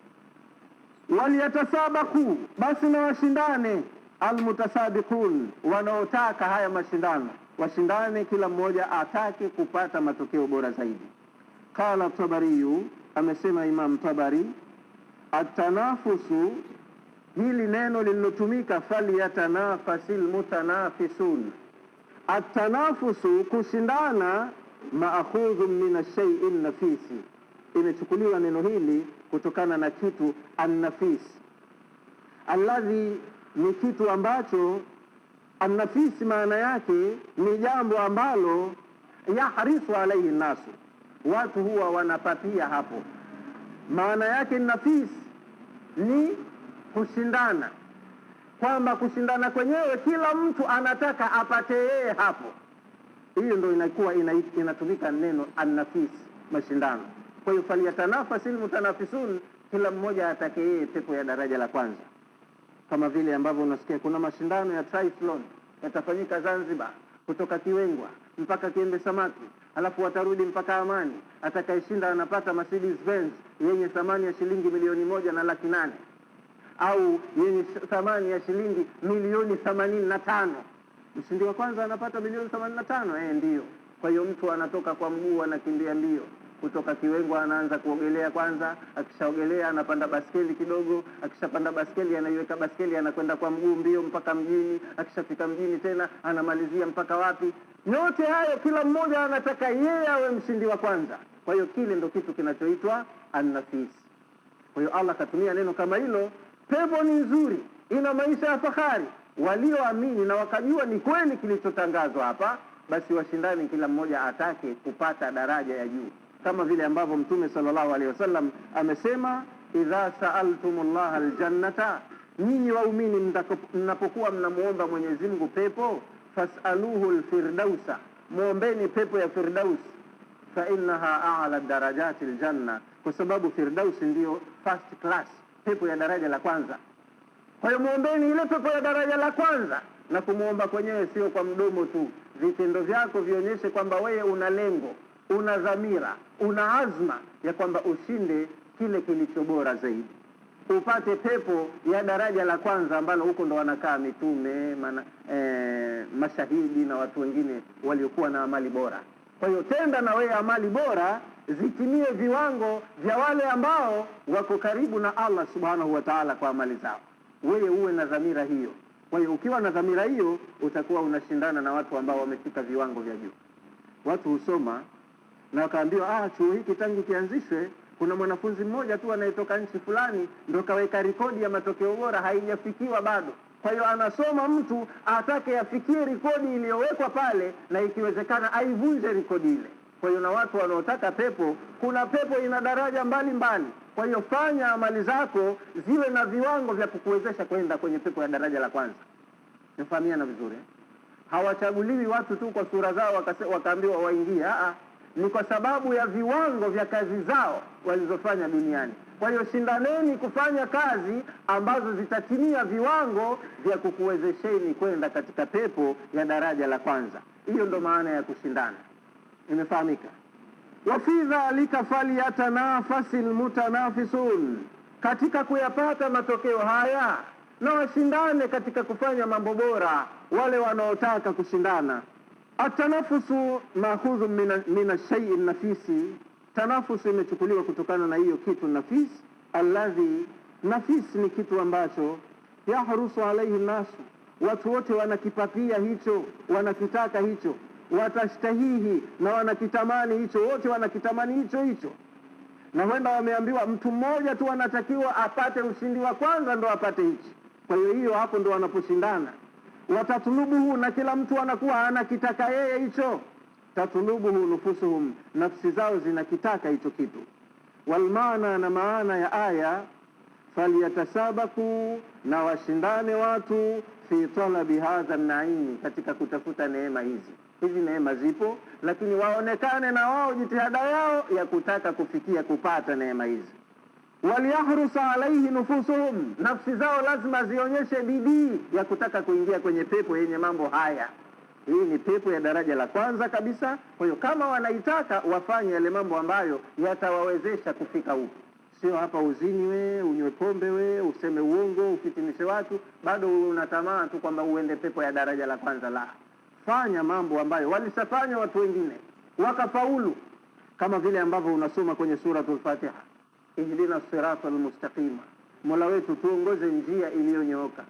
Waliyatasabaku, basi na washindane, almutasabiqun, wanaotaka haya mashindano washindane, kila mmoja atake kupata matokeo bora zaidi. Qala Tabariyu, amesema Imam Tabari, atanafusu, hili neno lililotumika falyatanafasil mutanafisun. Atanafusu, kushindana, maakhudhu min ash-shay'i nafisi, imechukuliwa neno hili kutokana na kitu an-nafis, alladhi, ni kitu ambacho an-nafisi maana yake ni jambo ambalo yahrisu alayhi nasu, watu huwa wanapatia hapo. Maana yake nafis ni kushindana, kwamba kushindana kwenyewe kila mtu anataka apate yeye hapo. Hiyo ndio inakuwa inatumika neno an-nafis, mashindano. Kwa hiyo faliyatanafasil mutanafisun, kila mmoja atake yeye pepo ya daraja la kwanza. Kama vile ambavyo unasikia kuna mashindano ya triathlon yatafanyika Zanzibar, kutoka Kiwengwa mpaka Kiembe Samaki, alafu watarudi mpaka Amani. Atakayeshinda anapata Mercedes Benz yenye thamani ya shilingi 1,800,000 au yenye thamani ya shilingi 1,085,000. Mshindi wa kwanza anapata 1,085,000. Ndio. Kwa hiyo mtu anatoka kwa mguu, anakimbia mbio kutoka Kiwengwa, anaanza kuogelea kwanza, akishaogelea anapanda baskeli kidogo, akishapanda baskeli anaiweka baskeli, anakwenda kwa mguu mbio mpaka mjini, akishafika mjini tena anamalizia mpaka wapi. Yote hayo kila mmoja anataka yeye awe mshindi wa kwanza. Kwa hiyo kile ndo kitu kinachoitwa an-nafis. Kwa hiyo Allah katumia neno kama hilo. Pepo ni nzuri, ina maisha ya fahari. Walioamini na wakajua ni kweli kilichotangazwa hapa, basi washindani, kila mmoja atake kupata daraja ya juu, kama vile ambavyo Mtume sallallahu alaihi wasallam amesema, idha sa'altumullaha aljannata, nyinyi waumini mnapokuwa mnamuomba Mwenyezi Mungu pepo, fas'aluhu alfirdausa, muombeni pepo ya Firdaus, fa innaha a'la darajati aljanna, kwa sababu Firdaus ndio first class, pepo ya daraja la kwanza. Kwa hiyo muombeni ile pepo ya daraja la kwanza, na kumuomba kwenyewe sio kwa mdomo tu, vitendo vyako vionyeshe kwamba wewe una lengo, una dhamira, una azma ya kwamba ushinde kile kilicho bora zaidi, upate pepo ya daraja la kwanza, ambalo huko ndo wanakaa mitume, mashahidi na watu wengine waliokuwa na amali bora. Kwa hiyo tenda na wewe amali bora, zitimie viwango vya wale ambao wako karibu na Allah subhanahu wa ta'ala kwa amali zao. Wewe uwe na dhamira hiyo. Kwa hiyo ukiwa na dhamira hiyo, utakuwa unashindana na watu ambao wamefika viwango vya juu. Watu husoma na wakaambiwa, chuo hiki tangu kianzishwe kuna mwanafunzi mmoja tu anayetoka nchi fulani ndio kaweka rekodi ya matokeo bora, haijafikiwa bado. Kwa hiyo anasoma mtu atake afikie rekodi iliyowekwa pale, na ikiwezekana aivunje rekodi ile. Kwa hiyo na watu wanaotaka pepo, kuna pepo ina daraja mbalimbali. Kwa hiyo fanya amali zako ziwe na viwango vya kukuwezesha kwenda kwenye pepo ya daraja la kwanza. Nifahamiana vizuri. Hawachaguliwi watu tu kwa sura zao wakaambiwa waingie. Ni kwa sababu ya viwango vya kazi zao walizofanya duniani. Kwa hiyo shindaneni kufanya kazi ambazo zitatimia viwango vya kukuwezesheni kwenda katika pepo ya daraja la kwanza. Hiyo ndo maana ya kushindana. Imefahamika? Wa fi dhalika falyatanafasil mutanafisun, katika kuyapata matokeo haya na washindane katika kufanya mambo bora wale wanaotaka kushindana. Atanafusu mahudhu min ash-shay'i nafisi, tanafusu imechukuliwa kutokana na hiyo kitu nafis, alladhi, nafis ni kitu ambacho yahrusu alayhi nasu, watu wote wanakipapia hicho, wanakitaka hicho. watashtahihi, na wanakitamani hicho, wote wanakitamani hicho hicho, na huenda wameambiwa mtu mmoja tu anatakiwa apate ushindi wa kwanza ndo apate hichi. Kwa hiyo hapo ndo wanaposhindana. Watatulubuhu, na kila mtu anakuwa anakitaka yeye hicho. Tatulubuhu nufusuhum, nafsi zao zinakitaka hicho kitu. Walmaana, na maana ya aya, falyatasabaku, na washindane watu, fi talabi hadha naimi, katika kutafuta neema hizi. Hizi neema zipo, lakini waonekane na wao jitihada yao ya kutaka kufikia kupata neema hizi. Waliyahrusa alaihi nufusuhum, nafsi zao lazima zionyeshe bidii ya kutaka kuingia kwenye pepo yenye mambo haya. Hii ni pepo ya daraja la kwanza kabisa. Kwa hiyo kama wanaitaka, wafanye yale mambo ambayo yatawawezesha kufika huko. Sio hapa uzini unywe pombe useme uongo, ufitinishe watu, bado unatamaa tu kwamba uende pepo ya daraja la kwanza. La, fanya mambo ambayo walishafanya watu wengine wakafaulu, kama vile ambavyo unasoma kwenye suratul Fatiha, ihdina siratal mustaqima, Mola wetu tuongoze njia iliyonyooka.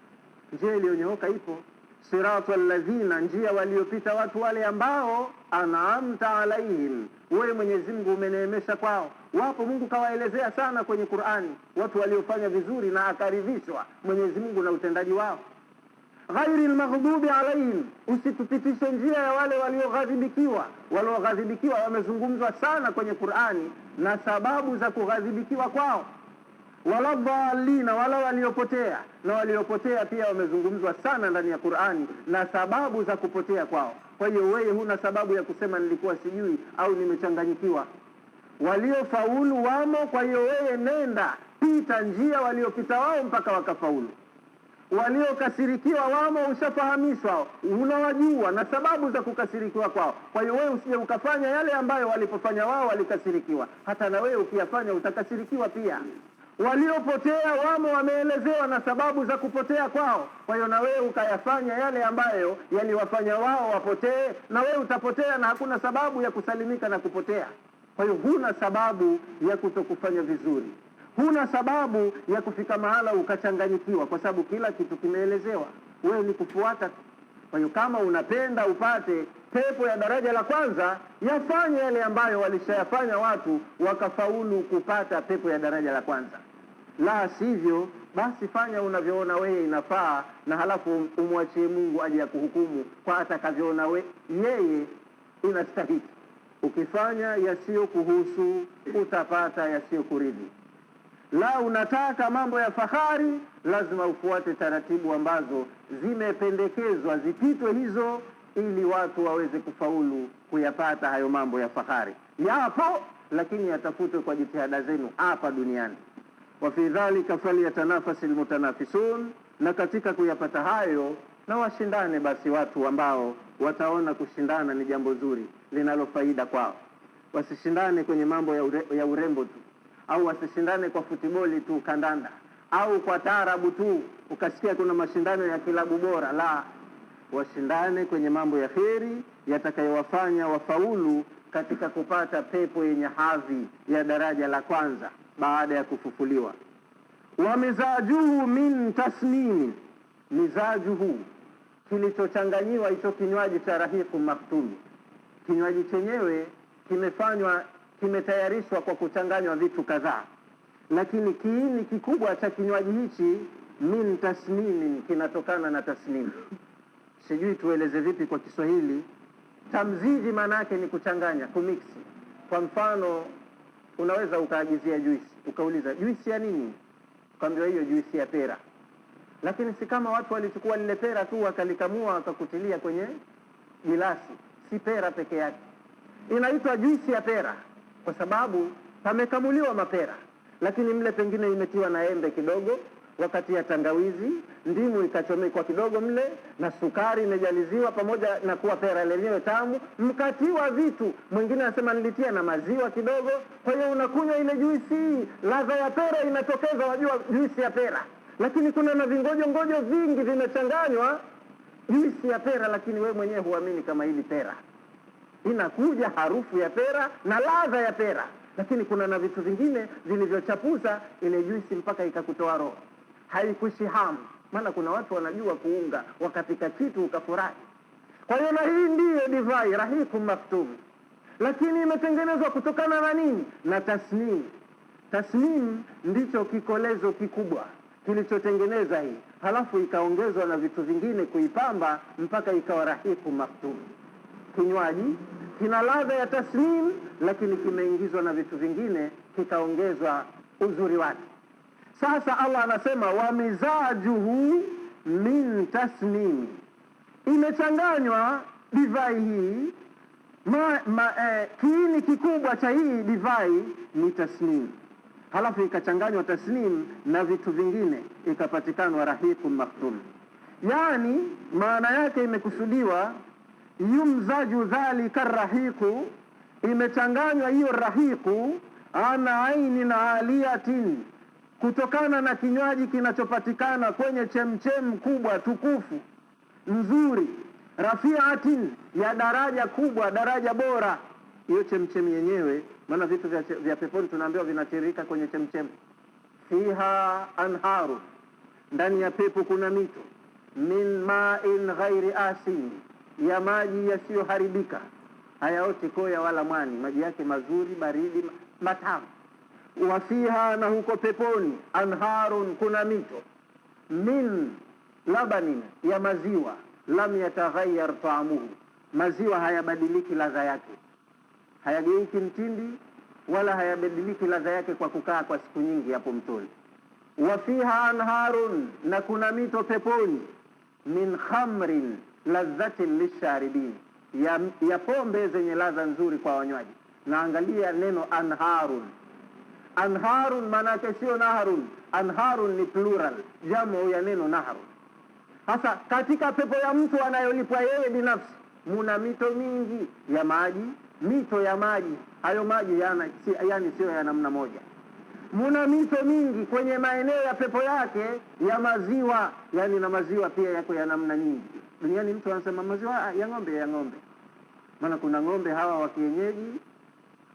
Njia iliyonyooka ipo, siratal ladhina, njia waliopita watu wale ambao an'amta alaihim, wewe Mwenyezi Mungu umeneemesha kwao. Wapo, Mungu kawaelezea sana kwenye Qur'ani watu waliofanya vizuri na akaridhishwa Mwenyezi Mungu na utendaji wao. Ghairil maghdubi alaihim, usitupitishe njia ya wale walioghadhibikiwa. Walioghadhibikiwa wamezungumzwa sana kwenye Qur'ani na sababu za kughadhibikiwa kwao. Wala dhalina, wala waliopotea, na waliopotea pia wamezungumzwa sana ndani ya Qur'ani na sababu za kupotea kwao. Kwa hiyo wewe huna sababu ya kusema nilikuwa sijui au nimechanganyikiwa. Waliofaulu wamo, kwa hiyo wewe nenda pita njia waliopita wao mpaka wakafaulu. Waliokasirikiwa wamo, ushafahamishwa, unawajua na sababu za kukasirikiwa kwao. Kwa hiyo wewe usije ukafanya yale ambayo walipofanya wao walikasirikiwa, hata na wewe ukiyafanya utakasirikiwa pia. Waliopotea wamo, wameelezewa na sababu za kupotea kwao. Kwa hiyo na wewe ukayafanya yale ambayo yaliwafanya wao wapotee, na wewe utapotea, na hakuna sababu ya kusalimika na kupotea. Kwa hiyo huna sababu ya kutokufanya vizuri, huna sababu ya kufika mahala ukachanganyikiwa, kwa sababu kila kitu kimeelezewa, wewe ni kufuata. Kwa hiyo kama unapenda upate pepo ya daraja la kwanza, yafanye yale ambayo walishayafanya watu wakafaulu kupata pepo ya daraja la kwanza. La sivyo, basi fanya unavyoona wewe inafaa, na halafu umwachie Mungu aje kuhukumu kwa atakavyoona yeye inastahili. Ukifanya yasiyo kuhusu, utapata yasiyo kuridhi. La unataka mambo ya fahari, lazima ufuate taratibu ambazo zimependekezwa zipitwe hizo, ili watu waweze kufaulu kuyapata hayo mambo ya fahari. Yapo, lakini yatafutwe kwa jitihada zenu hapa duniani. Wa fi dhalika falyatanafasil mutanafisun, na katika kuyapata hayo na washindane basi watu ambao wataona kushindana ni jambo zuri linalo faida kwao. Wasishindane kwenye mambo ya urembo tu, au wasishindane kwa futiboli tu, kandanda, au kwa taarabu tu ukasikia kuna mashindano ya kilabu bora. La, washindane kwenye mambo ya kheri yatakayowafanya wafaulu katika kupata pepo yenye hadhi ya daraja la kwanza baada ya kufufuliwa. Wa mizajuhu min tasnimin, mizajuhu, kilichochanganyiwa hicho kinywaji cha rahiqum maktum. Kinywaji chenyewe kimetayarishwa kwa kuchanganywa vitu kadhaa, lakini kiini kikubwa cha kinywaji hichi min tasnimin, kinatokana na tasnim. Sijui tueleze vipi kwa Kiswahili. Tamziji maana yake ni kuchanganya, kumiksi. Kwa mfano, unaweza ukaagizia juisi, ukauliza juisi ya nini, ukaambiwa hiyo juisi ya pera. Lakini si kama watu walichukua lile pera tu wakalikamua wakakutilia kwenye gilasi. Si pera peke yake, inaitwa juisi ya pera kwa sababu pamekamuliwa mapera, lakini mle pengine imetiwa na embe kidogo, wakati ya tangawizi, ndimu ikachomekwa kidogo mle, na sukari imejaliziwa, pamoja na kuwa pera lenyewe tamu, mkatiwa vitu. Mwingine anasema nilitia na maziwa kidogo. Kwa hiyo unakunywa ile juisi, ladha ya pera inatokeza, wajua juisi ya pera. Lakini kuna na vingojo vingi vimechanganywa juisi ya pera, lakini wewe mwenyewe huamini kama hili pera. Inakuja harufu ya pera na ladha ya pera, lakini kuna na vitu vingine vilivyochapuza ile juisi mpaka ikakutoa roho. Haikuishi hamu, maana kuna watu wanajua kuunga, wakapika kitu ukafurahi. Kwa hiyo na hii ndiyo divai rahiqun makhtum, lakini imetengenezwa kutokana na nini? Na tasnim. Tasnim ndicho kikolezo kikubwa kilichotengeneza hii, halafu ikaongezwa na vitu vingine kuipamba mpaka ikawa rahiqun makhtum. Kinywaji kina ladha ya tasnim, lakini kimeingizwa na vitu vingine kikaongezwa uzuri wake. Sasa Allah anasema wa mizajuhu min tasnim, imechanganywa divai hii kiini kikubwa cha hii divai ni tasnim, halafu ikachanganywa tasnim na vitu vingine ikapatikana rahiqun makhtum. Yani maana yake imekusudiwa yumzaju dhalika rahiqu, imechanganywa hiyo rahiqu ana ainin aliyatin, kutokana na kinywaji kinachopatikana kwenye chemchem kubwa tukufu nzuri, rafiatin, ya daraja kubwa, daraja bora. Hiyo chemchem yenyewe, maana vitu vya peponi tunaambiwa vinatiririka kwenye chemchem. Fiha anharu, ndani ya pepo kuna mito, min ma'in ghairi asin, ya maji yasiyoharibika, hayaoti koya wala mwani, maji yake mazuri, baridi, matamu. Wa fiha, na huko peponi, anharun, kuna mito, min labanin, ya maziwa, lam yataghayyar ta'amuhu, maziwa hayabadiliki ladha yake, hayageuki mtindi wala hayabadiliki ladha yake kwa kukaa kwa siku nyingi hapo mtoni. Wa fiha anharun, na kuna mito peponi, min khamrin ladhatin lisharibin, ya pombe zenye ladha nzuri kwa wanywaji. Na angalia neno anharun. Anharun maana yake sio naharun. Anharun ni plural, jamu ya neno naharun. Hasa katika pepo ya mtu anayolipwa yeye binafsi, muna mito mingi ya maji, mito ya maji. Hayo maji yani sio ya namna moja. Muna mito mingi kwenye maeneo ya pepo yake ya maziwa, yani na maziwa pia yako ya namna nyingi. Duniani mtu anasema maziwa ya ng'ombe, ya ng'ombe. Maana kuna ng'ombe hawa wa kienyeji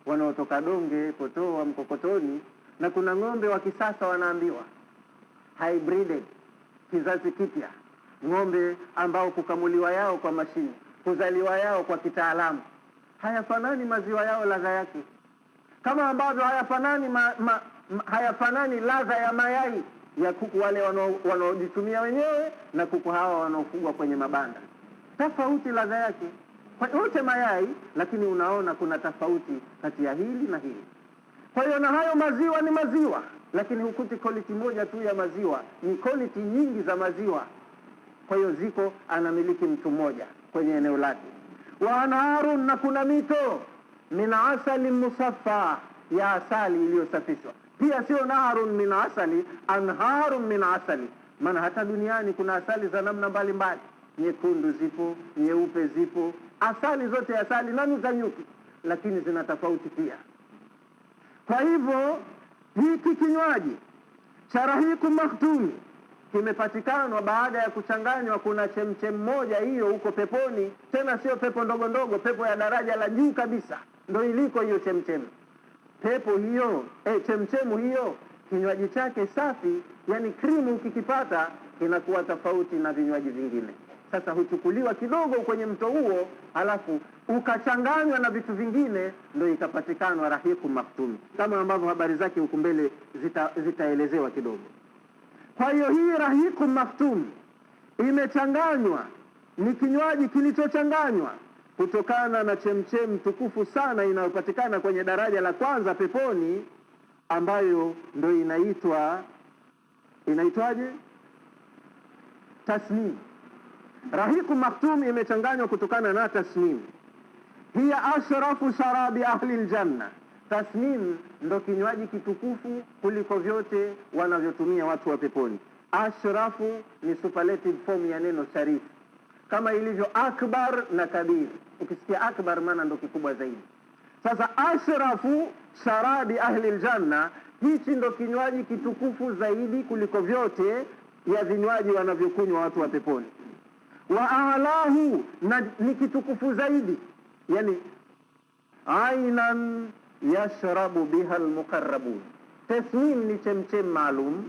wanaotoka Donge, Potoa, Mkokotoni, na kuna ng'ombe wa kisasa wanaambiwa hybrided, kizazi kipya. Ng'ombe ambao kukamuliwa yao kwa mashine, kuzaliwa yao kwa kitaalamu. Hayafanani maziwa yao ladha yake, kama ambavyo hayafanani ladha ya mayai ya kuku wale wanaojitumia wenyewe na kuku hawa wanaofugwa kwenye mabanda. Tofauti ladha yake kwa yote mayai, lakini unaona kuna tofauti kati ya hili na hili. Kwa hiyo na hayo maziwa ni maziwa, lakini hukuti quality moja tu ya maziwa, ni quality nyingi za maziwa. Kwa hiyo ziko anamiliki mtu mmoja kwenye eneo lake. Wa anharun, na kuna mito, min asali musaffa, ya asali iliyosafishwa. Pia sio naharun min asali, anharun min asali. Maana hata duniani kuna asali za namna mbalimbali, nyekundu zipo, nyeupe zipo, asali zote asali nani za nyuki, lakini zina tofauti pia. Kwa hivyo hiki kinywaji cha rahiqun makhtum kimepatikana baada ya kuchanganywa. Kuna chemchem moja hiyo huko peponi, tena sio pepo ndogo ndogo, pepo ya daraja la juu kabisa ndio iliko hiyo chemchem. Pepo hiyo chemchemu hiyo, kinywaji chake safi, yani krimu, ukikipata kinakuwa tofauti na vinywaji vingine. Sasa huchukuliwa kidogo kwenye mto huo, halafu ukachanganywa na vitu vingine, ndio ikapatikana rahiqun makhtum, kama ambavyo habari zake huko mbele zitaelezewa kidogo. Kwa hiyo hii rahiqun makhtum imechanganywa, ni kinywaji kilichochanganywa kutokana na chemchem tukufu sana inayopatikana kwenye daraja la kwanza peponi, ambayo ndio inaitwaje? Tasnim. Rahiqun makhtum imechanganywa kutokana na tasnim. Hiya ashrafu sharabi ahli aljanna. Tasnim ndo kinywaji kitukufu kuliko vyote wanavyotumia watu wa peponi. Ashrafu ni superlative form ya neno sharifu, kama ilivyo akbar na kabir. Ukisikia akbar maana ndo kikubwa zaidi. Sasa ashrafu sharabi ahli aljanna, hichi ndo kinywaji kitukufu zaidi kuliko vyote ya vinywaji wanavyokunywa watu wa peponi. Wa alahu, na ni kitukufu zaidi, yani ainan yashrabu biha almuqarrabun. Tasnim ni chemchem maalum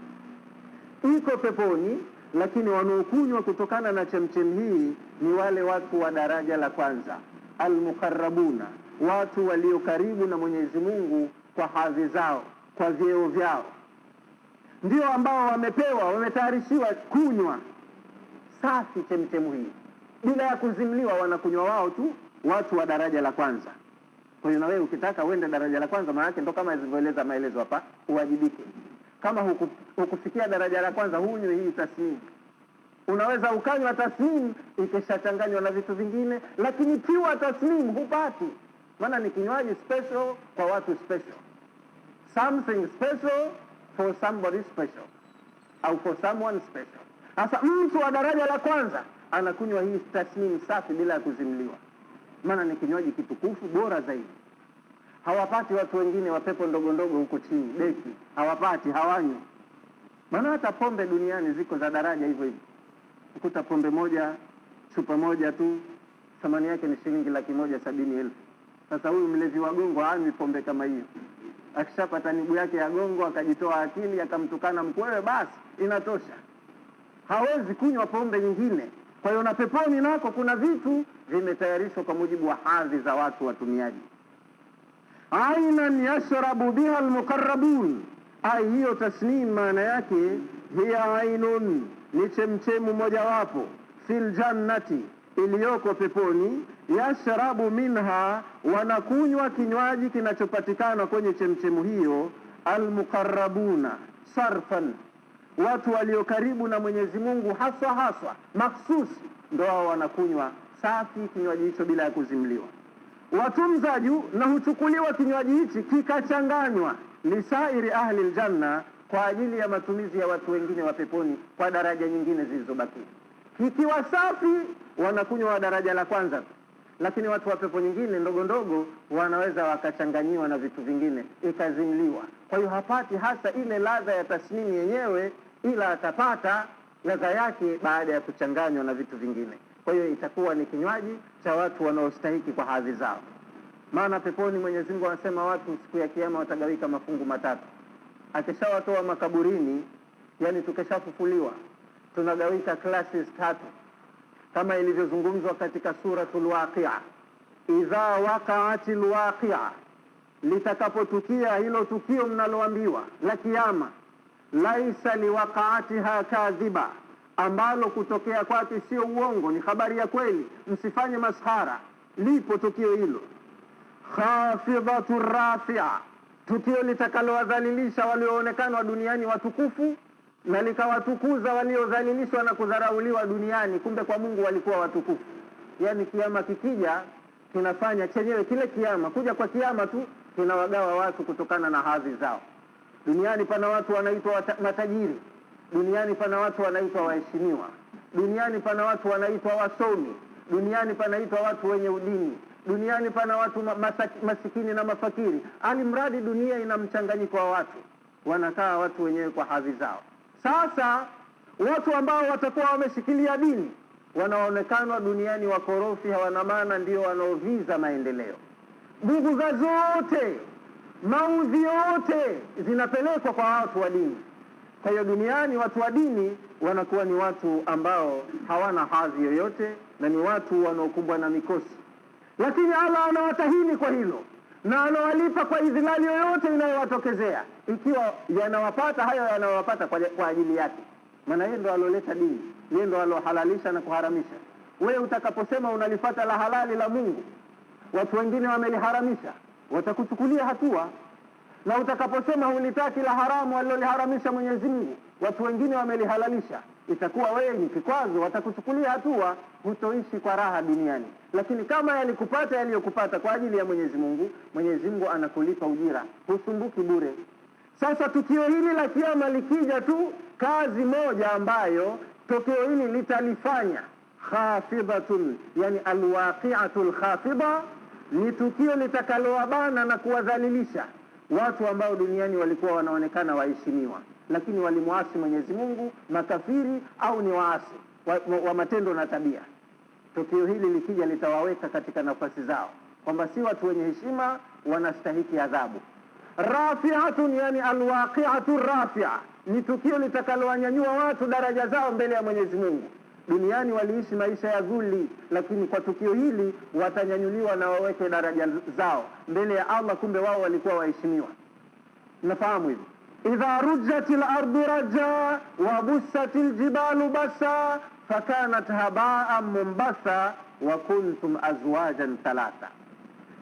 iko peponi, lakini wanaokunywa kutokana na chemchem hii ni wale watu wa daraja la kwanza, almuqarrabuna, watu walio karibu na Mwenyezi Mungu kwa hadhi zao, kwa vyeo vyao, ndio ambao wametayarishiwa kunywa safi chemchemu hii bila ya kuzimliwa. Wanakunywa wao tu, watu wa daraja la kwanza. Kwa hiyo na wewe ukitaka uende daraja la kwanza, maana yake ndo kama zilivyoeleza maelezo hapa, uwajibike. Kama hukufikia daraja la kwanza, hunywe hii tasnim. Unaweza ukanywa tasnim ikishachanganywa na vitu vingine, lakini pure tasnim hupati, maana ni kinywaji special kwa watu special, something special for somebody special, au for someone special. Sasa mtu wa daraja la kwanza anakunywa hii tasnim safi bila ya kuzimliwa, maana ni kinywaji kitukufu bora zaidi. Hawapati watu wengine wa pepo ndogo ndogo huko chini deki, hawapati, hawanywi. Maana hata pombe duniani ziko za daraja hivyo hivyo. Ukuta pombe moja, chupa moja tu, thamani yake ni shilingi 170,000. Sasa huyu mlezi wa gongo hanywi pombe kama hiyo. Akishapata nibu yake ya gongo, akajitoa akili, akamtukana mkwewe, basi inatosha. Hawezi kunywa pombe nyingine. Kwa hiyo na peponi nako kuna vitu vimetayarishwa kwa mujibu wa hadhi za watu watumiaji. Ainan yashrabu biha almuqarrabun, ai hiyo tasnim maana yake hiya ainun, ni chemchemu mojawapo, fil jannati, iliyoko peponi, yashrabu minha, wanakunywa kinywaji kinachopatikana kwenye chemchemu hiyo, almuqarrabuna sarfan, watu walio karibu na Mwenyezi Mungu haswa makhsusi, ndio wao wanakunywa safi kinywaji hicho bila ya kuzimliwa. Watumzaju, na huchukuliwa kinywaji hichi kikachanganywa, lisairi ahli aljanna, kwa ajili ya matumizi ya watu wengine wa peponi kwa daraja nyingine zilizobaki. Kikiwa safi wanakunywa wa daraja la kwanza, lakini watu wa pepo nyingine ndogo ndogo wanaweza wakachanganyiwa na vitu vingine ikazimliwa. Kwa hiyo hapati hasa ile ladha ya tasnimi yenyewe, ila atapata ladha yake baada ya kuchanganywa na vitu vingine. Kwa hiyo itakuwa ni kinywaji cha watu wanaostahiki kwa hadhi zao. Maana peponi Mwenyezi Mungu anasema watu siku ya kiyama watagawika mafungu matatu. Akishawatoa makaburini, yani tukishafufuliwa, tunagawika classes 3 kama ilivyozungumzwa katika suratul Waqi'a. Idha waqa'atil waqi'a, litakapotukia hilo tukio mnaloambiwa la kiyama, laisa liwaqa'atiha kadhiba, ambalo kutokea kwake sio uongo, ni habari ya kweli, msifanye maskhara. Lipo tukio hilo. Khafidhatu rafi'a, tukio litakalowadhalilisha walioonekana duniani watukufu na likawatukuza waliodhalilishwa na kudharauliwa duniani, kumbe kwa Mungu walikuwa watukufu. Yani kiyama kikija kinafanya chenyewe, kile kiyama kuja kwa kiyama tu kinawagawa watu kutokana na hadhi zao. Duniani pana watu wanaitwa matajiri, duniani pana watu wanaitwa waheshimiwa, duniani pana watu wanaitwa wasomi, duniani panaitwa watu wenye udini, duniani pana watu masikini na mafakiri. Alimradi dunia ina mchanganyiko wa watu, wanakaa watu wenyewe kwa hadhi zao. Sasa watu ambao watakuwa wameshikilia dini wanaonekana duniani wakorofi, hawana maana, ndio wanaoviza maendeleo. Bughudha zote, maudhi yote zinapelekwa kwa watu wa dini. Kwa hiyo duniani watu wa dini wanakuwa ni watu ambao hawana hadhi yoyote na ni watu wanaokumbwa na mikosi. Lakini Allah anawatahini kwa hilo na anawalipa kwa idhilali yoyote inayowatokezea, ikiwa yanawapata hayo yanawapata kwa ajili yake. Maana yeye ndo aloleta dini, yeye ndo alohalalisha na kuharamisha. Wewe utakaposema unalifuata la halali la Mungu, watu wengine wameliharamisha, watakuchukulia hatua. Na utakaposema hulitaki la haramu aliloliharamisha Mwenyezi Mungu, watu wengine wamelihalalisha, itakuwa wewe ni kikwazo, watakuchukulia hatua, hutoishi kwa raha duniani. Lakini kama yalikupata yaliyokupata kwa ajili ya Mwenyezi Mungu, Mwenyezi Mungu anakulipa ujira, husumbuki bure. Sasa tukio hili la kiyama likija tu, kazi moja ambayo tukio hili litalifanya, khafidatun, yani alwaqi'atul khafida, ni tukio litakalowabana na kuwadhalilisha watu ambao duniani walikuwa wanaonekana waheshimiwa, lakini walimuasi Mwenyezi Mungu, makafiri au ni waasi wa matendo na tabia. Tukio hili likija litawaweka katika nafasi zao, kwamba si watu wenye heshima, wanastahiki adhabu. Rafi'atun, yani alwaqi'atu rafi'a, ni tukio litakalowanyanyua watu daraja zao mbele ya Mwenyezi Mungu. Duniani waliishi maisha ya dhuli, lakini kwa tukio hili watanyanyuliwa na waweke daraja zao mbele ya Allah, kumbe wao walikuwa waheshimiwa. Nafahamu hivi. Idha rujjatil ardu rajja wa bussatil jibalu bassa fakanat haba'an munbatha wa kuntum azwajan thalatha.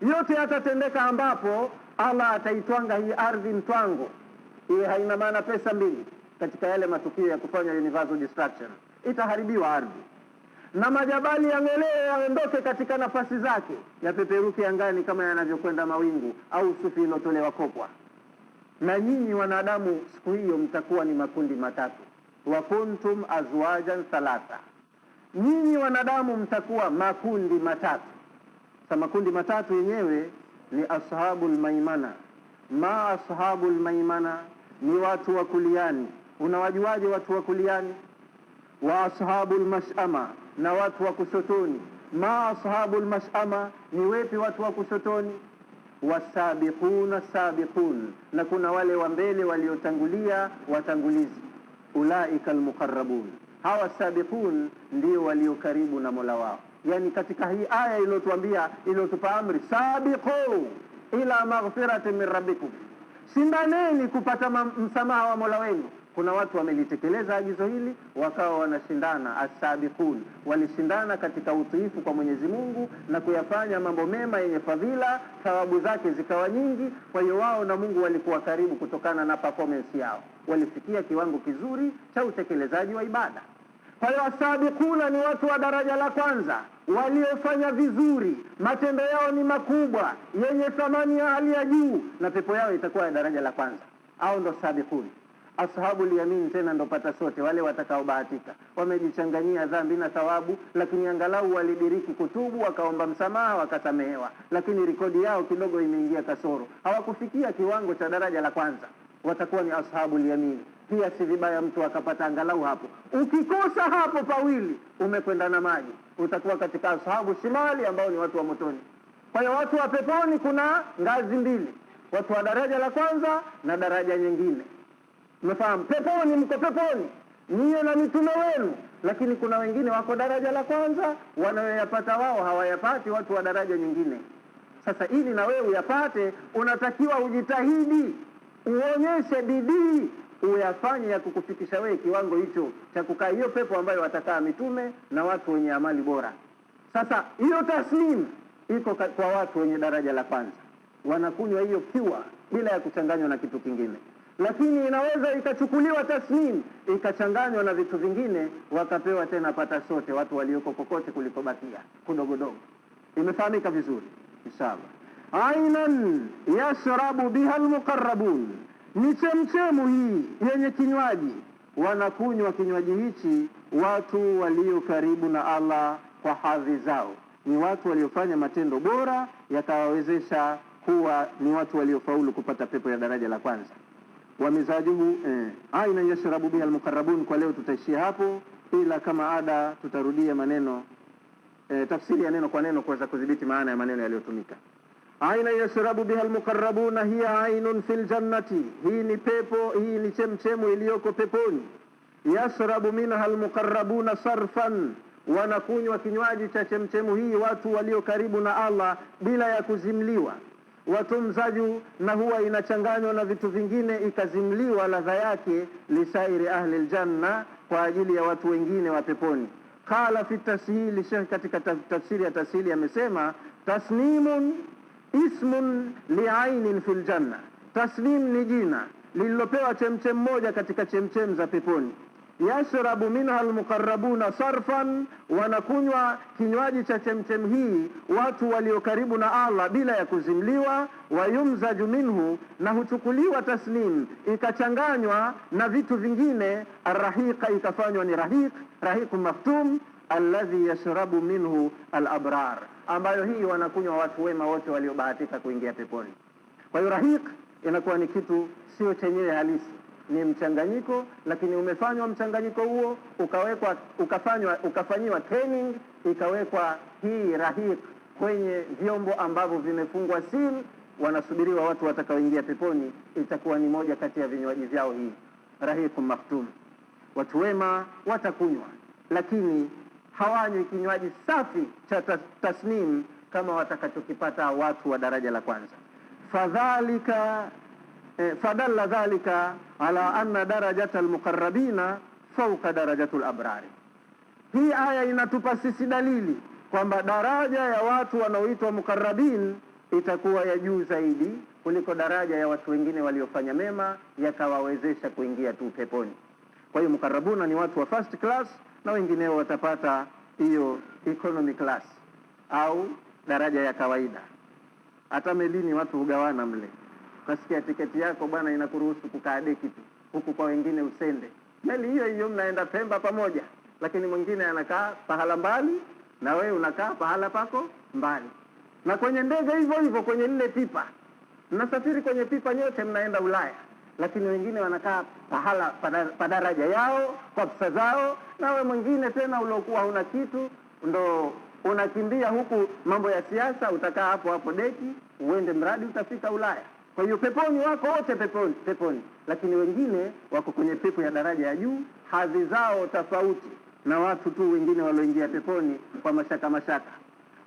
Yote yatatendeka ambapo Allah ataitwanga hii ardhi mtwango. Hii haina maana pesa mbili katika yale matukio ya kufanya universal destruction. Itaharibiwa ardhi na majabali yang'olewe yaondoke katika nafasi zake, yapeperuke angani kama yanavyokwenda mawingu au sufi ilotolewa kopwa. Na nyinyi wanadamu siku hiyo mtakuwa ni makundi matatu. Wa kuntum azwajan thalatha. Nyinyi wanadamu mtakuwa makundi matatu. Sa makundi matatu yenyewe ni ashabul maimana. Ma ashabul maimana ni watu wa kuliani. Unawajuaje watu wa kuliani? Wa ashabul mash'ama, na watu wa kushotoni. Ma ashabul mash'ama ni wepi watu wa kushotoni? Wasabiquna sabiqun, na kuna wale wa mbele waliotangulia watangulizi. Ulaika almuqarrabun, hawa sabiqun ndio walio karibu na Mola wao. Yani katika hii aya iliyotuambia, iliyotupa amri, sabiqu ila maghfiratin min rabbikum, shindaneni kupata msamaha wa Mola wenu. Kuna watu wamelitekeleza agizo hili, wakawa wanashindana. As-sabiqun walishindana katika utiifu kwa Mwenyezi Mungu na kuyafanya mambo mema yenye fadhila, thawabu zake zikawa nyingi. Kwa hiyo wao na Mungu walikuwa karibu kutokana na performance yao, walifikia kiwango kizuri cha utekelezaji wa ibada. Kwa hiyo as-sabiquna ni watu wa daraja la kwanza waliofanya vizuri, matendo yao ni makubwa yenye thamani ya hali ya juu, na pepo yao itakuwa ya daraja la kwanza. Hao ndo sabiqun. Ashabul yamin tena ndo pata sote, wale watakaobahatika, wamejichanganyia dhambi na thawabu, lakini angalau walidiriki kutubu, wakaomba msamaha, wakasamehewa, lakini rekodi yao kidogo imeingia kasoro, hawakufikia kiwango cha daraja la kwanza. Watakuwa ni ashabul yamin. Pia si vibaya mtu akapata angalau hapo. Ukikosa hapo pawili, umekwenda na maji, utakuwa katika ashabu shimali ambao ni watu wa motoni. Kwa hiyo watu wa peponi kuna ngazi mbili, watu wa daraja la kwanza na daraja nyingine. Umefahamu? Peponi, mko peponi niye na mitume wenu, lakini kuna wengine wako daraja la kwanza, wanayoyapata wao hawayapati watu wa daraja nyingine. Sasa ili na wewe uyapate, unatakiwa ujitahidi, uonyeshe bidii, uyafanye ya kukufikisha wewe kiwango hicho cha kukaa hiyo pepo ambayo watakaa mitume na watu wenye amali bora. Sasa hiyo taslim iko kwa watu wenye daraja la kwanza, wanakunywa hiyo pure bila ya kuchanganywa na kitu kingine. Lakini inaweza ikachukuliwa tasnim ikachanganywa na vitu vingine, wakapewa tena pata sote watu walioko kokote kulikobakia kudogodogo. Imefahamika vizuri inshallah. Ainan yashrabu biha almuqarrabun, ni chemchemu hii yenye kinywaji, wanakunywa kinywaji hichi watu walio karibu na Allah kwa hadhi zao. Ni watu waliofanya matendo bora yakawawezesha kuwa ni watu waliofaulu kupata pepo ya daraja la kwanza. Wa mizajuhu aina yashrabu biha almuqarrabun. Kwa leo tutaishia hapo, ila kama ada tutarudia maneno tafsiri ya neno kwa neno kuweza kudhibiti maana ya maneno yaliyotumika. Aina yashrabu biha almuqarrabuna hiya ainun fil jannati, hii ni pepo, hii ni chemchemu iliyoko peponi. Yashrabu minha almuqarrabuna sarfan, wanakunywa kinywaji cha chemchemu hii watu walio karibu na Allah bila ya kuzimliwa. Watumzaju, na huwa inachanganywa na vitu vingine ikazimliwa ladha yake, lisairi ahli aljanna, kwa ajili ya watu wengine wa peponi. Qala fi tashili, Sheikh katika tafsiri ya tasili amesema, tasnimun ismun li'ainin fil janna. Tasnim ni jina lililopewa chemchem moja katika chemchem za peponi. Yashrabu minha almuqarrabuna sarfan, wanakunywa kinywaji cha chemchem hii watu walio karibu na Allah bila ya kuzimliwa. Wayumzaju minhu, na huchukuliwa tasnim ikachanganywa na vitu vingine. Arrahiqa, ikafanywa ni rahiqun maftum, alladhi yashrabu minhu alabrar, ambayo hii wanakunywa watu wema wote waliobahatika kuingia peponi. Kwa hiyo rahiq inakuwa ni kitu sio chenyewe halisi, ni mchanganyiko, lakini umefanywa mchanganyiko huo ukafanyiwa training, ikawekwa hii rahiq kwenye vyombo ambavyo vimefungwa seal, wanasubiriwa watu watakaoingia peponi, itakuwa ni moja kati ya vinywaji vyao hii rahiqun maktum. Watu wema watakunywa, lakini hawanywi kinywaji safi cha tasnim kama watakachokipata watu wa daraja la kwanza. Fadalla dhalika ala anna darajata almuqarrabina fawqa darajatul abrari. Hii aya inatupa sisi dalili kwamba daraja ya watu wanaoitwa mukarrabin itakuwa ya juu zaidi kuliko daraja ya watu wengine waliofanya mema yakawawezesha kuingia tu peponi. Kwa hiyo mukarrabuna ni watu wa first class na wengineo watapata hiyo economy class au daraja ya kawaida. Hata melini watu hugawana mle. Kasikia tiketi yako bwana inakuruhusu kukaa deki tu, huku kwa wengine usende. Meli hiyo hiyo mnaenda Pemba pamoja, lakini mwingine anakaa pahala mbali na wewe unakaa pahala pako mbali. Na kwenye ndege hivyo hivyo, kwenye lile pipa mnasafiri kwenye pipa nyote mnaenda Ulaya, lakini wengine wanakaa pahala padaraja yao kwa pesa zao, na wewe mwingine tena uliokuwa huna kitu ndo unakimbia huku mambo ya siasa, utakaa hapo hapo deki uende mradi utafika Ulaya. Kwa hiyo peponi wako wote peponi, lakini wengine wako kwenye pepo ya daraja ya juu, hadhi zao tofauti na watu tu wengine walioingia peponi kwa mashaka,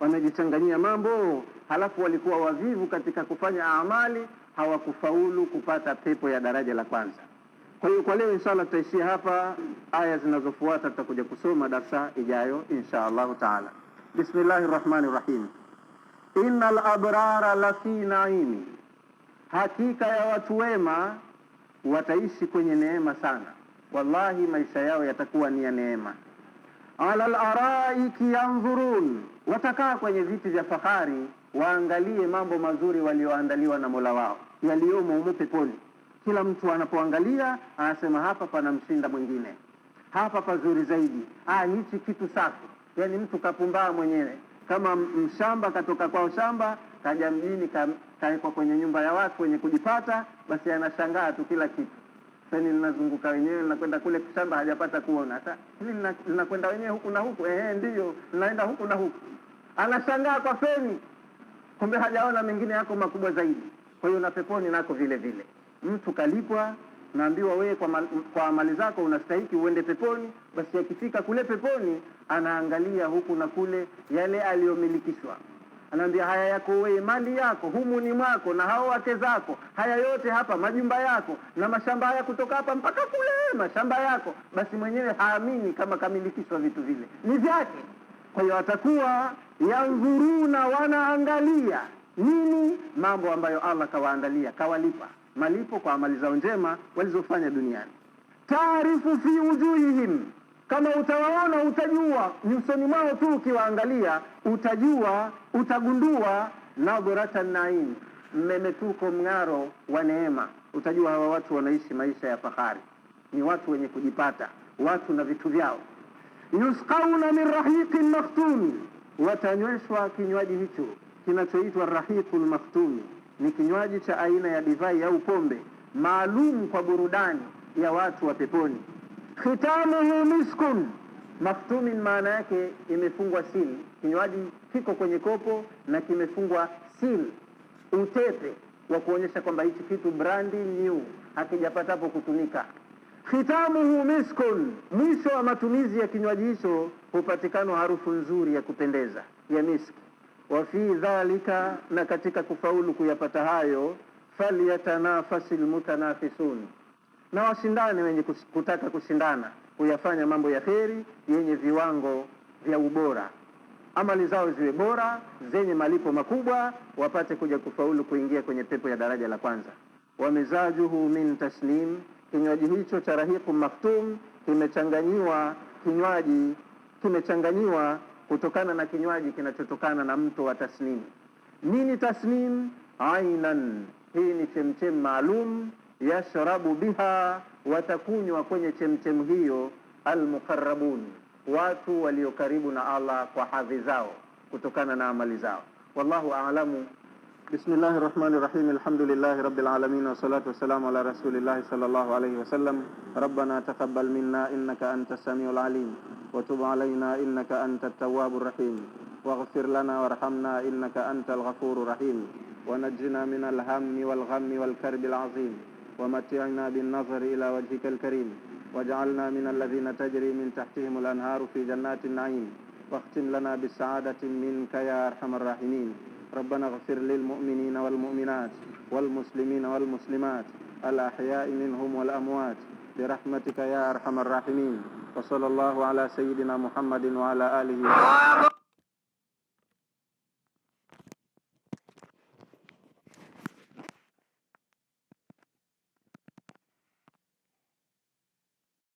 wamejichanganyia mambo, halafu walikuwa wavivu katika kufanya amali, hawakufaulu kupata pepo ya daraja la kwanza. Kwa hiyo kwa leo inshallah tutaishia hapa. Aya zinazofuata tutakuja kusoma darasa ijayo inshallah taala. Bismillahir Rahmanir Rahim. Innal abrara lafi naimi, hakika ya watu wema wataishi kwenye neema sana. Wallahi maisha yao yatakuwa ni ya neema. Ala al-araiki yanzurun, watakaa kwenye viti vya fahari waangalie mambo mazuri walioandaliwa na Mola wao yaliyomo humo peponi. Kila mtu anapoangalia anasema hapa pana mshinda mwingine, hapa pazuri zaidi, hichi kitu safi. Yani mtu kapumbaa mwenyewe, kama mshamba katoka kwa shamba kaja mjini kaekwa kwenye nyumba ya watu wenye kujipata, basi anashangaa tu kila kitu. Sasa ninazunguka wenyewe, nakwenda kule shamba hajapata kuona, hata hili ninakwenda wenyewe huku na huku, ndio naenda huku na huku, anashangaa kwa feni, kumbe hajaona mengine yako makubwa zaidi. Kwa hiyo na peponi nako vile vile, mtu kalipwa, naambiwa wewe kwa amali zako unastahili uende peponi, basi akifika kule peponi anaangalia huku na kule yale aliyomilikishwa, anaambia haya yako wewe, mali yako humu ni mwako, na hao wake zako, haya yote hapa majumba yako na mashamba haya kutoka hapa mpaka kule mashamba yako. Basi mwenyewe haamini kama kamilikishwa vitu vile ni vyake. Kwa hiyo atakuwa yanzuruna, wanaangalia nini? Mambo ambayo Allah kawaandalia, kawalipa malipo kwa amali zao njema walizofanya duniani. Taarifu fi wujuhihim, kama utawaona utajua nyusoni mwao tu, ukiwaangalia utajua, utagundua nadhratan naim, mmemetuko, mng'aro wa neema. Utajua hawa watu wanaishi maisha ya fahari, ni watu wenye kujipata, watu na vitu vyao. Yusqauna min rahiqin maktum, watanyweshwa kinywaji hicho kinachoitwa rahiqul maktum. Ni kinywaji cha aina ya divai au pombe maalum kwa burudani ya watu wa peponi. Khitamuhu miskun, maktumin maana yake imefungwa seal. Kinywaji kiko kwenye kopo na kimefungwa seal, utepe wa kuonyesha kwamba hichi kitu brandi new, hakijapatapo kutumika. Khitamuhu miskun, mwisho wa matumizi ya kinywaji hicho hupatikana harufu nzuri ya kupendeza ya miski. Wa fi dhalika, na katika kufaulu kuyapata hayo, falyatanafasil mutanafisun, na washindane wenye kutaka kushindana kuyafanya mambo ya kheri yenye viwango vya ubora. Amali zao ziwe bora, zenye malipo makubwa, wapate kuja kufaulu kuingia kwenye pepo ya daraja la kwanza. Wa mizajuhu min tasnim, kinywaji hicho cha rahiqum maktum kimechanganyiwa kutokana na kinywaji kinachotokana na mto wa tasnim. Nini tasnim? Ainan, hii ni chemchem maalum, yashrabu biha, watakunywa kwenye chemchem hiyo almuqarrabun, watu walio karibu na Allah kwa hadhi zao kutokana na amali zao. Wallahu a'lamu. Bismillahir Rahmanir Rahim. Alhamdulillahi Rabbil Alamin, wassalatu wassalamu ala Rasulillahi sallallahu alayhi wasallam. Rabbana taqabbal minna innaka antas samiul alim wa tub alayna innaka antat tawwabur rahim waghfir lana warhamna innaka antal ghafurur rahim wa najjina minal hammi wal ghammi wal karbil azim ومتعنا بالنظر إلى وجهك الكريم، واجعلنا من الذين تجري من تحتهم الأنهار في جنات النعيم، واختم لنا بالسعادة منك يا أرحم الراحمين. ربنا اغفر للمؤمنين والمؤمنات والمسلمين والمسلمات الأحياء منهم والأموات برحمتك يا أرحم الراحمين. وصلى الله على سيدنا محمد وعلى آله وصحبه.